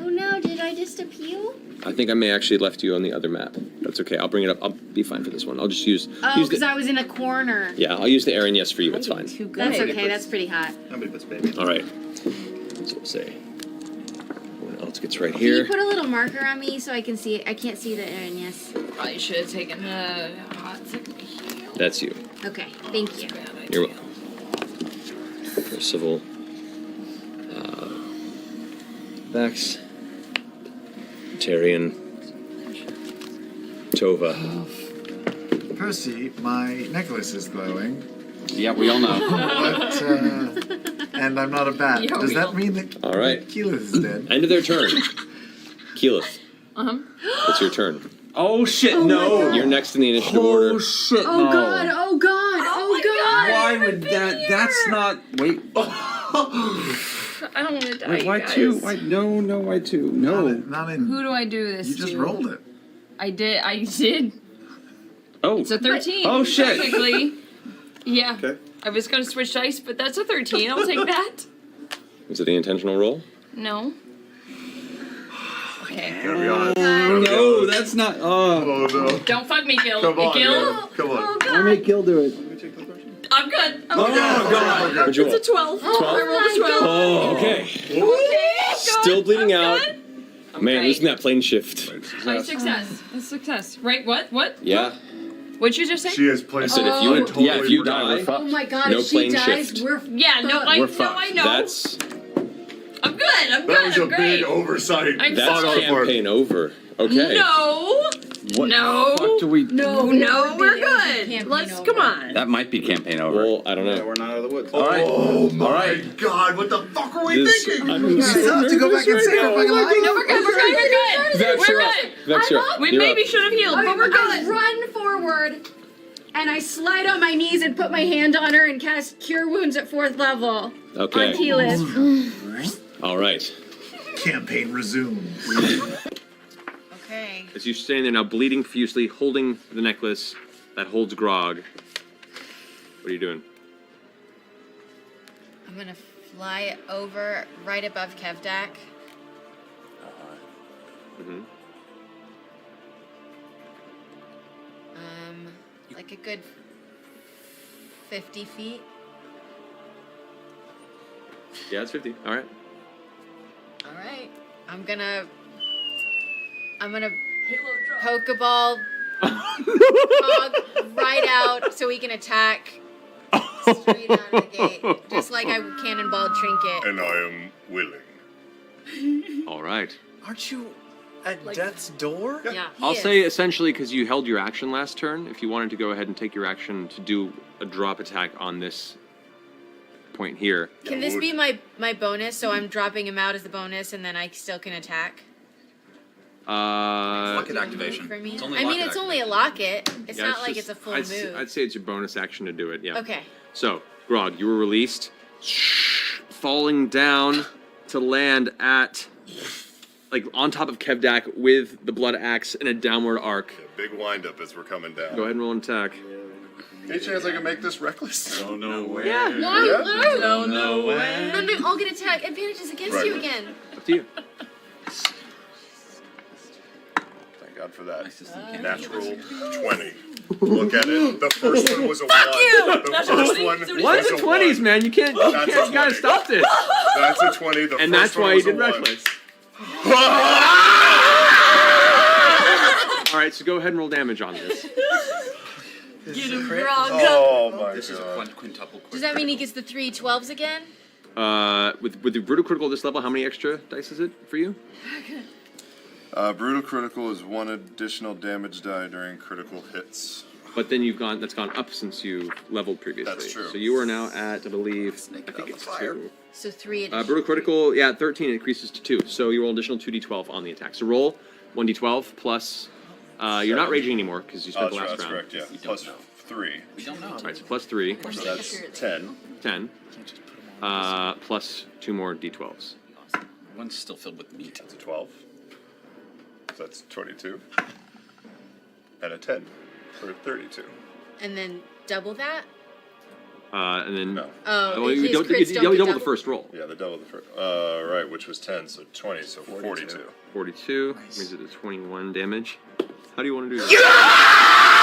Oh no, did I just appeal? I think I may actually left you on the other map. That's okay. I'll bring it up. I'll be fine for this one. I'll just use. Oh, use because the, I was in a corner. yeah, I'll use the Aaron yes for you. It's fine. That's okay, that's pretty hot. Nobody puts baby. All right. So we'll say. What else gets right Can you here? put a little marker on me so I can see it? I can't see the Aaron, yes. Probably should have taken a hot second to heal. That's you. Okay, thank you. You're welcome. Percival. Vex. Tarian. Tova. Percy, my necklace is glowing. Yeah, we all know. But, and I'm not a bat. Yeah, Does we that all- mean that All right. Keyleth is dead? End of their turn. Keyleth, it's your turn. Oh shit, no. You're next in the initiative order. Oh shit, Oh no. god, oh god, oh god! Why would that? That's not. Wait. I don't want to die, Wait, why you guys. 2? Why no? Why 2? No. Not in. Who do I do this You just to? rolled it. I did. Oh. It's a 13. Oh, shit. Technically. Yeah. Okay. I was going to switch dice, but that's a 13. I'll take that. Was it the intentional roll? No. Okay. No, that's not. Oh. no. Don't fuck me, Gil. Come on, Gil? man. Come on. I make Gil do it. I'm good. Oh god. What'd you roll? It's a 12. 12? I rolled a 12. Oh, okay. Okay, good. Still bleeding I'm out. good. I'm Man, great. losing that plane shift. A success. A success. Right? What? Yeah. What'd you just say? She has I placed. said if you if you die, Oh my god, No if she plane dies, shift. we're Yeah, no, I know. that's I'm good. I'm That was a I'm great. big oversight. I'm that's fine. campaign over. Okay. No. What No. the fuck do we? No, we're good. Let's come on. That might be campaign over. Well, I don't know. We're not out of the woods. All right. Oh my All right. god, what the fuck are we This- thinking? I'm You still have to go back and say her fucking line. No, we're good. We're good. Vex, We're you're up. good. Vex, you're up. We You're maybe up. should have healed, but we're I good. run forward and I slide on my knees and put my hand on her and cast Cure Wounds at 4th level Okay. on Keyleth. All right. Campaign resumes. Okay. As you're standing there now, bleeding profusely, holding the necklace that holds Grog. What are you doing? I'm gonna fly over right above Kevdak. Mm-hmm. Like a good 50 feet. Yeah, it's 50. All right. All right. I'm gonna Pokeball Hog right out so he can attack straight out of the gate, just like I cannonballed Trinket. And I am willing. right. Aren't you at death's door? Yeah. I'll say essentially because you held your action last turn. If you wanted to go ahead and take your action to do a drop attack on this point here. Can this be my bonus? So I'm dropping him out as the bonus, and then I still can attack. Locket activation. For me? It's only I mean, locket it's only a locket. It's Yeah, not like just- it's a full I'd, move. I'd say it's your bonus action to do it. Yeah. Okay. So, Grog, you were released, falling down to land at, like, on top of Kevdak with the blood axe in a downward arc. Big windup as we're coming down. Go ahead and roll an attack. Any chance I can make this reckless? Oh, no way. Yeah. No, no way. No, I'll get attack advantages against Right. you again. Up to you. Thank God for that. Natural 20. Look at it. The first one was a 1. you! The first one was Ones a and 20s, 1. man. You can't, you gotta stop this. That's a 20. The And first that's one why you was a did 1. reckless. All right, so go ahead and roll damage on this. Get him, Grog. Oh my This is a quintuple quick. Does that mean he gets the 3 12s again? With the brutal critical at this level, how many extra dice is it for you? Brutal critical is 1 additional damage die during critical hits. But then that's gone up since you leveled previously. That's true. So you are now at, I believe, I think it's 2. So 3 Brutal critical, yeah, 13 increases to 2. So you roll additional 2d12 on the attack. So roll 1d12 plus, you're not raging anymore because you spent the last That's round. correct, yeah. Plus 3. We don't know. All right, so plus 3. So that's 10. 10. Plus 2 more d12s. One's still filled with meat. That's a 12. So that's 22. And a 10 for 32. And then double that? And then No. Oh, well, his you crits don't don't you get double the doubled? first roll. Yeah, the double the first. Right, which was 10, so 20, so 42. 42 brings it to 21 damage. How do you want to do that?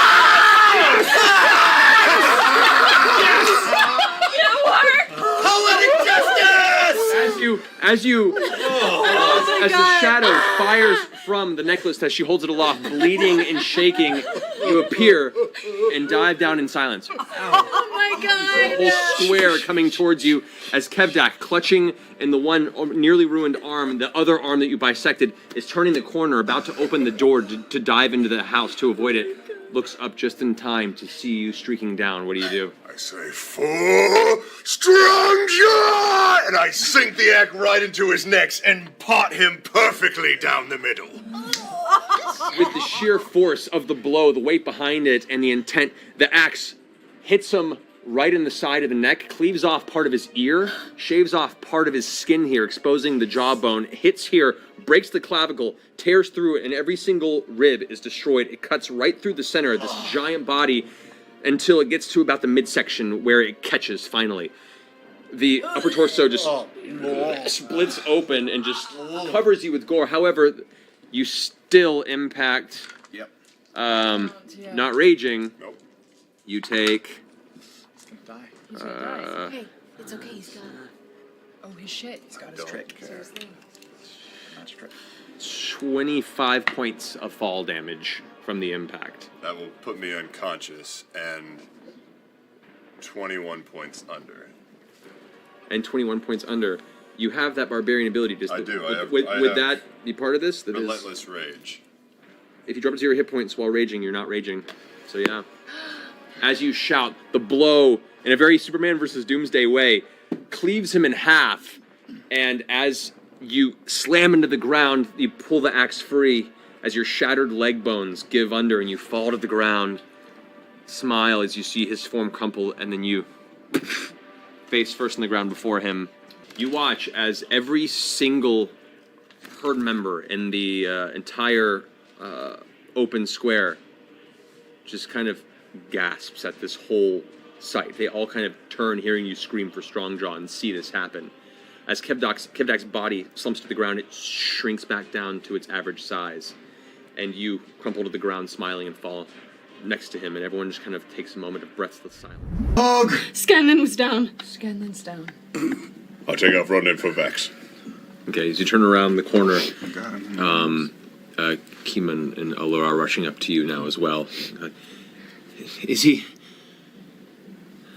Poetic justice! As the shadow fires from the necklace as she holds it aloft, bleeding and shaking, you appear and dive down in silence. Oh my god! The whole square coming towards you as Kevdak, clutching in the one nearly ruined arm, the other arm that you bisected, is turning the corner, about to open the door to dive into the house to avoid it. Looks up just in time to see you streaking down. What do you do? I say, for strong jaw! And I sink the axe right into his neck and pot him perfectly down the middle. With the sheer force of the blow, the weight behind it, and the intent, the axe hits him right in the side of the neck, cleaves off part of his ear, shaves off part of his skin here, exposing the jawbone, hits here, breaks the clavicle, tears through it, and every single rib is destroyed. It cuts right through the center of this giant body until it gets to about the midsection where it catches finally. The upper torso just splits open and just covers you with gore. However, you still impact. Yep. Not raging. Nope. You take. Okay, it's okay, he's got Oh, his shit. He's got his trick. seriously. That's trick. 25 points of fall damage from the impact. That will put me unconscious and 21 points under. And 21 points under. You have that barbarian ability. I do. Would I have that be part of this? That is, Relentless rage. if you drop 0 hit points while raging, you're not raging. So yeah. As you shout, the blow, in a very Superman versus Doomsday way, cleaves him in half. And as you slam into the ground, you pull the axe free as your shattered leg bones give under and you fall to the ground. Smile as you see his form crumple, and then you face first in the ground before him. You watch as every single herd member in the entire open square just kind of gasps at this whole sight. They all kind of turn, hearing you scream for Strongjaw, and see this happen. As Kevdak's body slumps to the ground, it shrinks back down to its average size, and you crumple to the ground, smiling, and fall next to him, and everyone just kind of takes a moment of breathless silence. Scanlan was down. Scanlan's down. I'll take off running for Vex. Okay, as you turn around the corner, Keeman and Allura are rushing up to you now as well. Is he?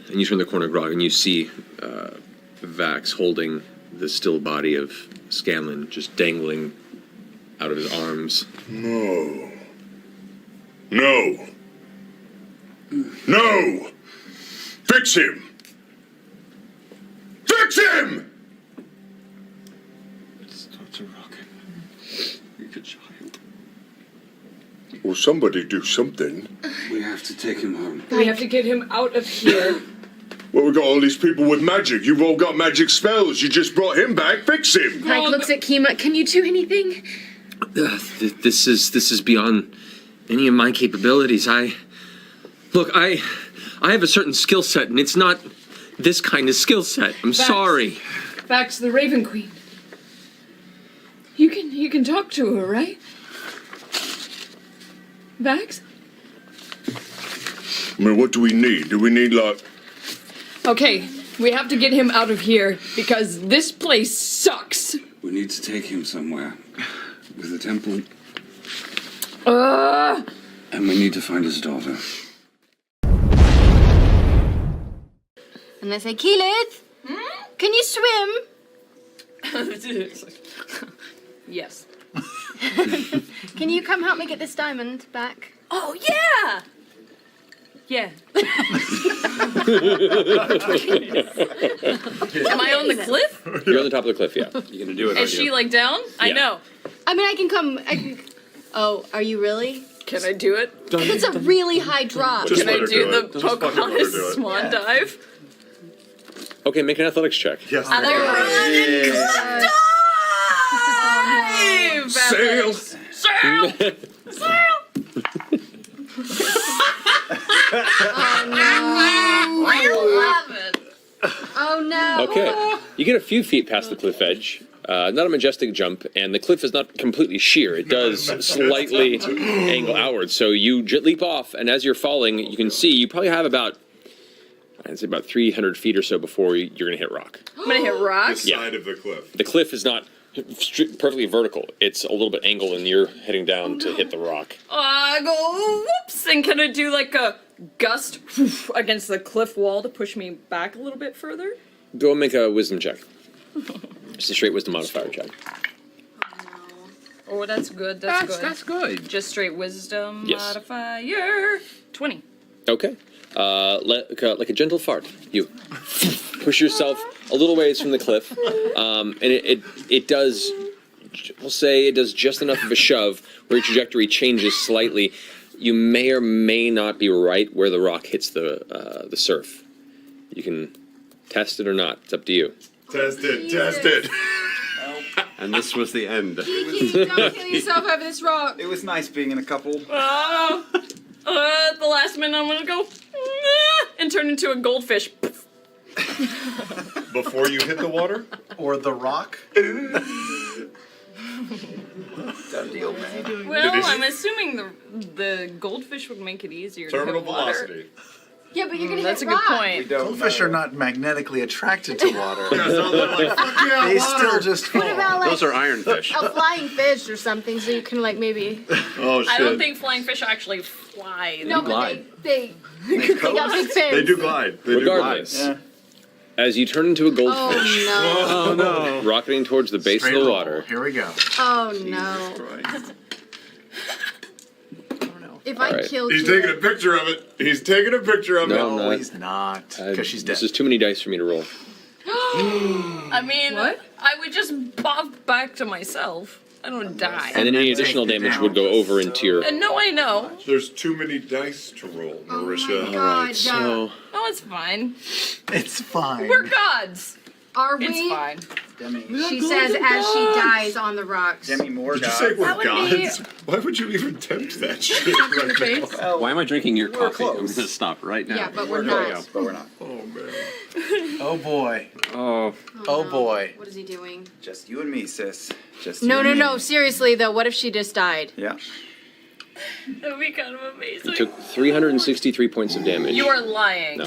And you turn the corner, Grog, and you see Vax holding the still body of Scanlan just dangling out of his arms. No. No. No! Fix him! Fix him! It's Dr. Rocket. You're a child. Will somebody do something? We have to take him home. We have to get him out of here. Well, we've got all these people with magic. You've all got magic spells. You just brought him back. Fix him! Pike looks at Kima. Can you do anything? This is beyond any of my capabilities. I have a certain skill set, and it's not this kind of skill set. I'm sorry. Vax, the Raven Queen. You can talk to her, right? Vax? I mean, what do we need? Do we need, like... Okay, we have to get him out of here because this place sucks. We need to take him somewhere. With the temple. And we need to find his daughter. And they say, Keyleth, can you swim? Yes. Can you come help me get this diamond back? Oh, yeah! Yeah. Am I on the cliff? You're on the top of the cliff, yeah. You're gonna do it. Is she like down? I Yeah. know. I mean, I can come. Oh, are you really? Can I do it? It's a really high drop. Just Can I let her do the it. Just fucking let her do Pocahontas it. swan dive? Okay, make an athletics check. Yes. Sail! Sail! Oh no! Oh no! Okay, you get a few feet past the cliff edge. Not a majestic jump, and the cliff is not completely sheer. It does slightly angle outward. So you leap off, and as you're falling, you can see you probably have about, I'd say about 300 feet or so before you're going to hit rock. I'm gonna hit The rock. side of the cliff. The cliff is not perfectly vertical. It's a little bit angled, and you're heading down to hit the rock. I go whoops, and can I do like a gust against the cliff wall to push me back a little bit further? Go and make a wisdom check. Just a straight wisdom modifier check. Oh, that's good. That's good. That's good. Just straight wisdom Yes. modifier. 20. Okay. Like a gentle fart, you push yourself a little ways from the cliff, and it does. We'll say it does just enough of a shove where your trajectory changes slightly. You may or may not be right where the rock hits the surf. You can test it or not. It's up to you. Test it, test it. And this was the end. Kiki, don't kill yourself over this rock. It was nice being in a couple. At the last minute, I'm gonna go and turn into a goldfish. Before you hit the water? Or the rock. Done deal, man. Well, I'm assuming the goldfish would make it easier Terminal to hit water. velocity. Yeah, but you're gonna That's a hit good rock. point. Goldfish are not magnetically attracted to water. Yeah, so they're like, fuck yeah, They water. still just What fall. about like Those are ironfish. a flying fish or something, so you can like maybe? Oh, shit. I don't think flying fish actually fly. No, glide. but they got big fins. They do glide. They Regardless, do glide. as you turn into a goldfish, Oh Oh no. rocketing towards the base Straight of the roll. water. Here we go. no! Oh no! If I Alright. killed He's you, taking a picture of it. He's taking a picture of No, it. No, not. he's not. Because she's dead. This is too many dice for me to roll. I mean, What? I would just pop back to myself. I don't die. And then any then additional take it damage down. would go over into your. And no, I know. There's too many dice to roll, Marisha. Oh God, So No, it's fine. It's fine. We're gods. are It's we? fine. Demi. She says as she dies on the rocks. Demi Moore Did you say we're That would be- gods? Why would you even tempt that shit right now? Why am I drinking your coffee? I'm close. gonna stop right now. Yeah, but we're There we not. go, but we're not. Oh, man. Oh boy. Oh. Oh boy. What is he doing? Just you and me, sis. Just No, you no, and no. me. Seriously though, what if she just died? Yeah. That would be kind of amazing. you took 363 points of damage. You are lying. No.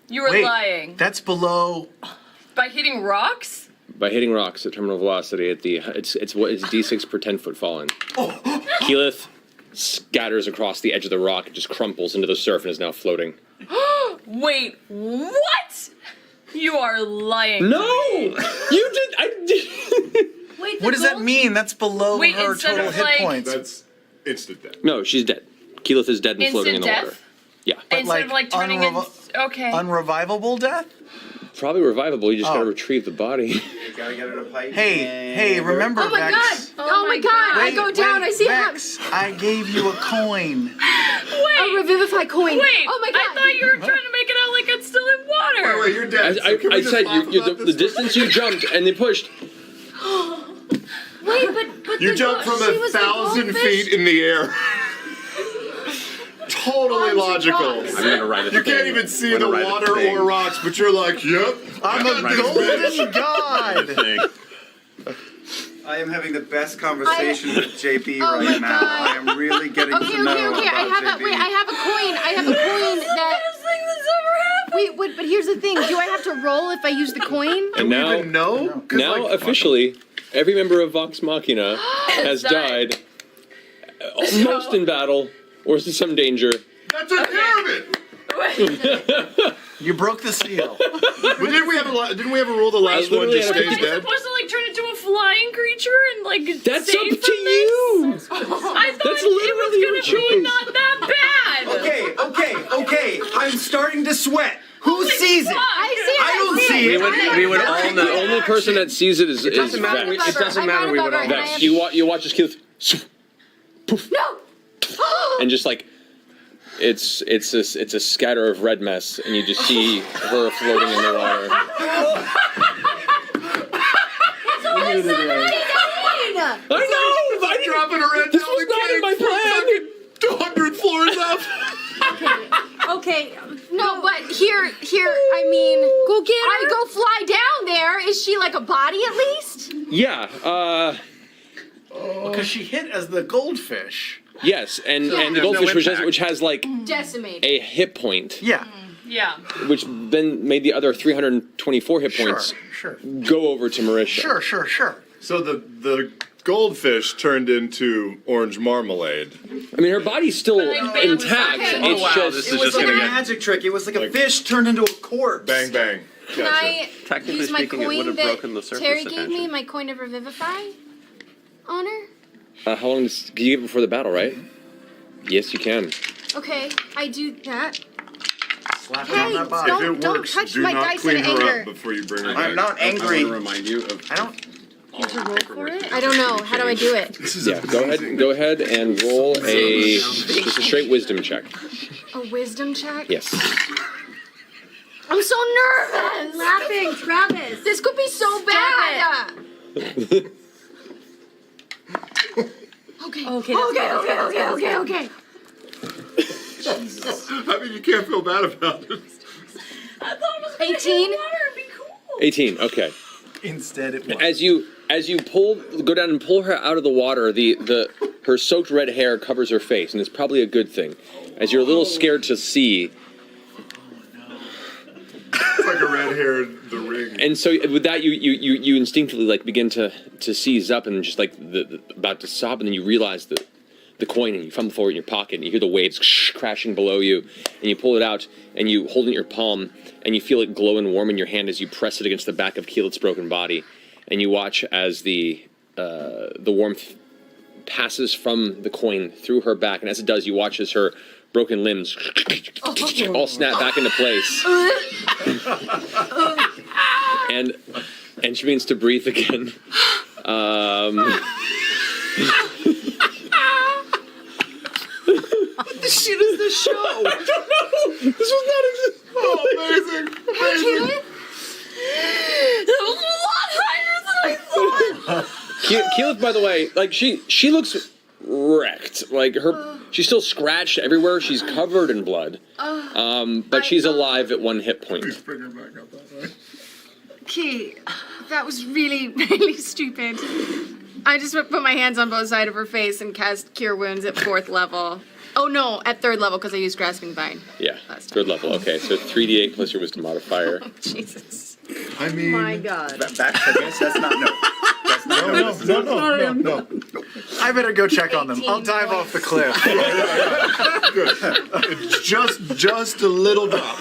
You are Wait. lying. That's below. By hitting rocks? By hitting rocks at terminal velocity at the it's d6 per 10-foot fallen. Keyleth scatters across the edge of the rock, it just crumples into the surf and is now floating. Wait, what? You are lying. No! You did. I did. the What does that gold- mean? That's below Wait, her instead total of, hit like- points. That's instant death. No, she's dead. Keyleth is dead and floating in the Instant water. death? Yeah. Instead of like turning in. Okay. Unrevivable death? Probably revivable. You just Oh. gotta retrieve the body. You gotta get her to fight. Hey, remember, Oh my Vex? god! Oh my god! I go down. I see Vex, I gave you a coin. a revivify coin. Wait, Oh my god! I thought you were trying to make it out like it's still in water. Wait, you're dead. I said the distance you jumped and they pushed. Wait, but You jumped from she was a 1,000 goldfish? feet in the air. Totally logical. I'm gonna write it. You can't even see the water or rocks, but you're like, yep. I'm a golden god. I am having the best conversation with JB Oh my right now. God. I am really getting to know Okay. about JB. I have a coin that. Wait, but here's the thing. Do I have to roll if I use the coin? And now, now officially, every member of Vox Machina has died, most in battle or to some danger. That took care of it. You broke the seal. But didn't we have a rule the last one just stays Am I dead? supposed to like turn into a flying creature and like That's save up to from you. this? I thought That's it literally your was gonna be choice. not that bad. Okay. I'm starting to sweat. Who sees it? I don't see it. We would all know. The only person that sees it is doesn't matter. Vex. It doesn't matter. We would all know. Vex. You watch this kid, No. and just like it's a scatter of red mess, and you just see her floating in the water. I know. I'm dropping a red This was not in my plan. 200 floors up. Okay. No, but here. I mean, go get her. I go fly down there. Is she like a body at least? Yeah. Because she hit as the goldfish. Yes, and Yeah. the There's no goldfish impact. which has like Decimated. a hit point. Yeah. Yeah. Which then made the other 324 hit points Sure. go over to Marisha. Sure. So the goldfish turned into orange marmalade. I mean, her body's still like, intact. okay. It's just It was like a magic trick. It was like a fish turned into a corpse. Bang bang. Can I Technically use my speaking, it would coin have that broken the surface Terry gave attention. me? My coin of revivify? Honor? how long does you give it before the battle, right? Yes, you can. Okay, I do that. Slap Hey, her on that body. don't- If it works, touch do my not dice clean in her anger. up before you bring her back. I'm not angry. I want to remind you of I don't. You have to roll for it? I don't know. How do I do it? Yeah, go ahead and roll just a straight wisdom check. A wisdom check? Yes. I'm so nervous. Laughing, Travis. This could be so bad. Okay. Okay. I mean, you can't feel bad about it. I thought it was 18. water. It'd be cool. 18. Okay. Instead, it was. As you go down and pull her out of the water, her soaked red hair covers her face, and it's probably a good thing. As you're a little scared to see, It's like a red-haired The Ring. and so with that you instinctively like begin to seize up and just like about to sob, and then you realize the coin, and you fumble forward in your pocket, and you hear the waves crashing below you, and you pull it out, and you hold it in your palm, and you feel it glow and warm in your hand as you press it against the back of Keyleth's broken body, and you watch as the warmth passes from the coin through her back, and as it does, you watch as her broken limbs all snap back into place, and she begins to breathe again. What the shit is this show? I don't know. This was not. Oh, amazing! That was a lot higher than I thought. Keyleth, by the way, like she looks wrecked. Like she's still scratched everywhere. She's covered in blood. But she's alive at 1 hit point. Bring her back up that way. Okay, that was really, really stupid. I just put my hands on both sides of her face and cast Cure Wounds at 4th level. Oh no, at 3rd level because I used Grasping Vine. Yeah, 3rd level. Okay, so 3d8 plus your wisdom modifier. Oh, Jesus. I mean, My God. I guess that's not no. That's not no. I better go check on them. I'll dive off the cliff. Good. It's just a little drop.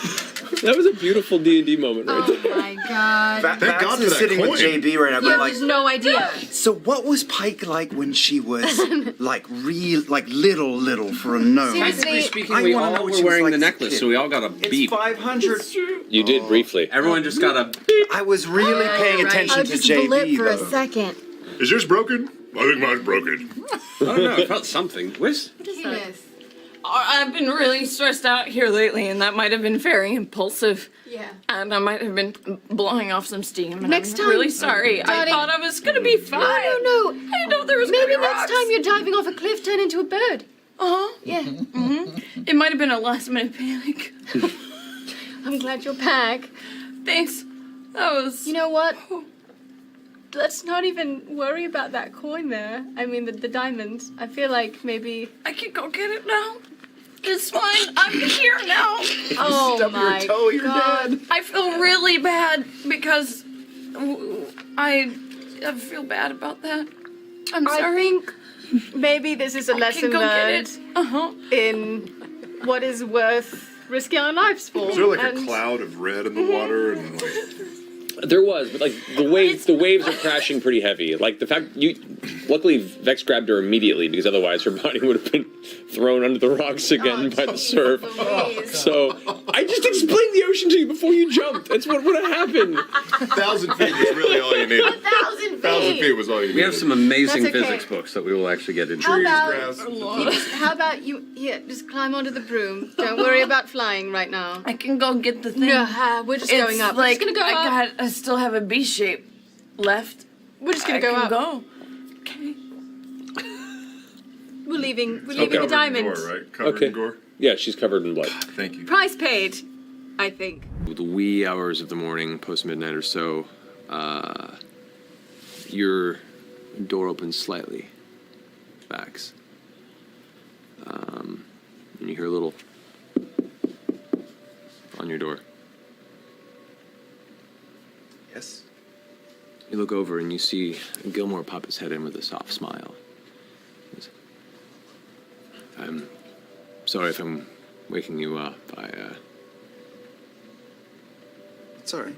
That was a beautiful D&D moment right there. Oh my God. Vax Thank God is for that sitting with coin. JB right now, You going have like, no idea. so what was Pike like when she was like little for a gnome? Technically speaking, I we wanna all know what were she was wearing like the as a necklace, kid. so we all got a It's beep. 500. You did briefly. Everyone just got a. I was really paying attention I to just JB blip for a though. second. Is yours broken? I think mine's broken. I don't know. I felt something. Whis? I've been really stressed out here lately, and that might have been very impulsive. Yeah. And I might have been blowing off some steam. And Next I'm time, really sorry. I darling- thought I was gonna be fine. No. I didn't know there was Maybe gonna be next rocks. time you're diving off a cliff, turn into a bird. Uh-huh. Yeah. It might have been a last minute panic. I'm glad you're back. Thanks. That was. You know what? Let's not even worry about that coin there. I mean, the diamond. I feel like maybe. I can go get it now. It's fine. I'm here now. Oh my God. I feel really bad because I feel bad about that. I'm sorry. I think maybe this is a I lesson can go get learned it. Uh-huh. in what is worth risking our lives for. Is there like And a cloud of red in the water and like? There was, but like the waves are crashing pretty heavy. Like the fact luckily Vex grabbed her immediately because otherwise her body would have been thrown under the rocks again by the surf. So I just explained the ocean to you before you jumped. That's what would have happened. 1,000 feet was really all you needed. 1,000 feet. 1,000 feet was all you needed. We have some amazing That's okay. physics books that we will actually get into. How about you here? Just climb onto the broom. Don't worry about flying right now. I can go get the thing. No, we're just going up. Like, we're just gonna go up. I still have a B shape left. We're just gonna I go can up. go. Okay. We're leaving the diamond. Right? Covered in gore. Yeah, she's covered in blood. Thank you. Price paid, I think. The wee hours of the morning, post midnight or so, your door opens slightly, Vax. And you hear a little on your door. Yes. You look over and you see Gilmore pop his head in with a soft smile. He goes, I'm sorry if I'm waking you up. It's all right.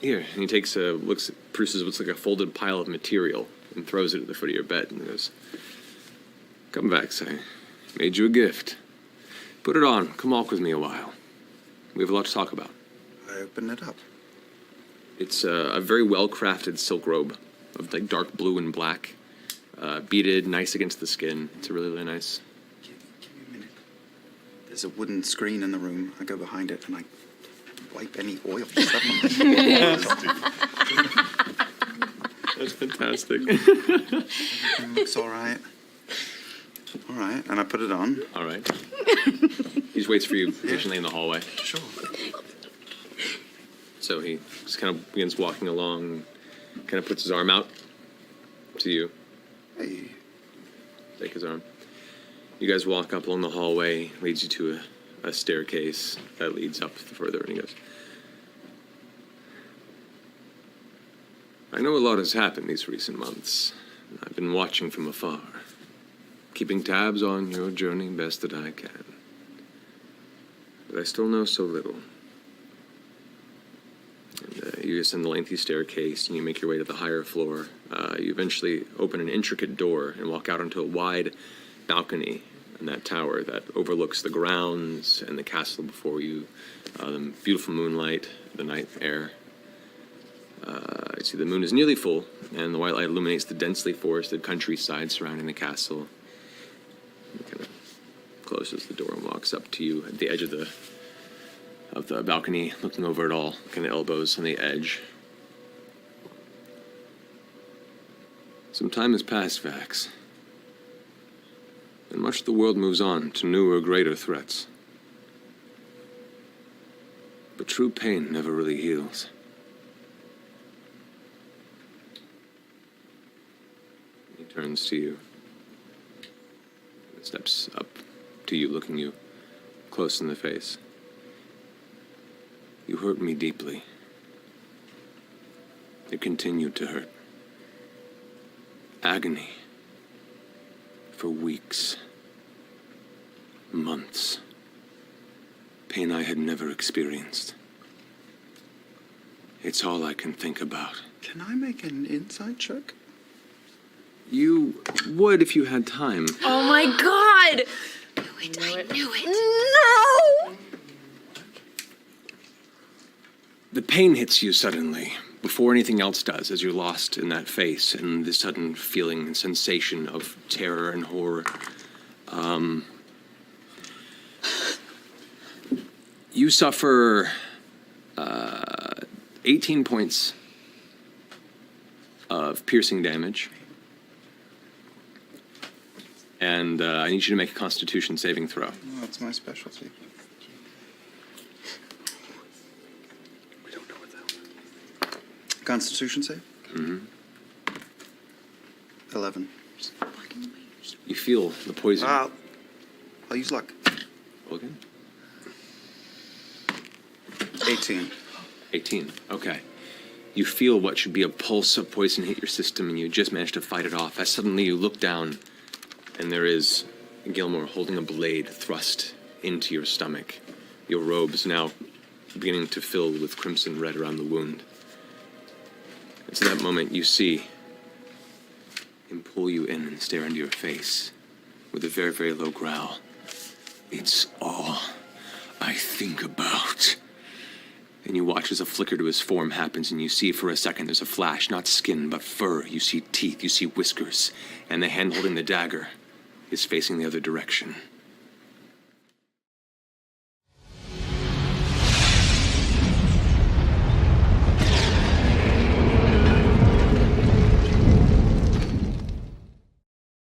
Here, and he takes produces what's like a folded pile of material and throws it at the foot of your bed and goes, come back, I made you a gift. Put it on, come walk with me a while. We have a lot to talk about. I open it up. It's a very well-crafted silk robe of like dark blue and black, beaded, nice against the skin. It's a really, really nice. Give me a minute. There's a wooden screen in the room. I go behind it and I wipe any oil. That's fantastic. Looks all right. All right, and I put it on. All right. He just waits for you patiently in the hallway. Sure. So he just kind of begins walking along, kind of puts his arm out to you. Hey. Take his arm. You guys walk up along the hallway, leads you to a staircase that leads up further, and he goes, I know a lot has happened these recent months. I've been watching from afar, keeping tabs on your journey best that I can. But I still know so little. And, you ascend the lengthy staircase and you make your way to the higher floor. You eventually open an intricate door and walk out onto a wide balcony in that tower that overlooks the grounds and the castle before you. The beautiful moonlight, the night air. You see the moon is nearly full, and the white light illuminates the densely forested countryside surrounding the castle. He kind of closes the door and walks up to you at the edge of the balcony, looking over it all, kind of elbows on the edge. Some time has passed, Vax, and much of the world moves on to newer, greater threats. But true pain never really heals. He turns to you, and steps up to you, looking you close in the face. You hurt me deeply. It continued to hurt. Agony. For weeks. Months. Pain I had never experienced. It's all I can think about. Can I make an inside check? You would if you had time. Oh my god! I knew it. No! The pain hits you suddenly, before anything else does, as you're lost in that face and the sudden feeling and sensation of terror and horror. You suffer 18 points of piercing damage. And I need you to make a Constitution saving throw. Oh, that's my specialty. We don't know what that was. Constitution save? Mm-hmm. 11. You feel the poison. I'll use luck. Logan? 18. 18. Okay. You feel what should be a pulse of poison hit your system, and you just managed to fight it off. As suddenly you look down, and there is Gilmore holding a blade thrust into your stomach. Your robes now beginning to fill with crimson red around the wound. It's that moment you see him pull you in and stare into your face with a very, very low growl. It's all I think about. And you watch as a flicker to his form happens, and you see for a second there's a flash, not skin, but fur. You see teeth, you see whiskers, and the hand holding the dagger is facing the other direction.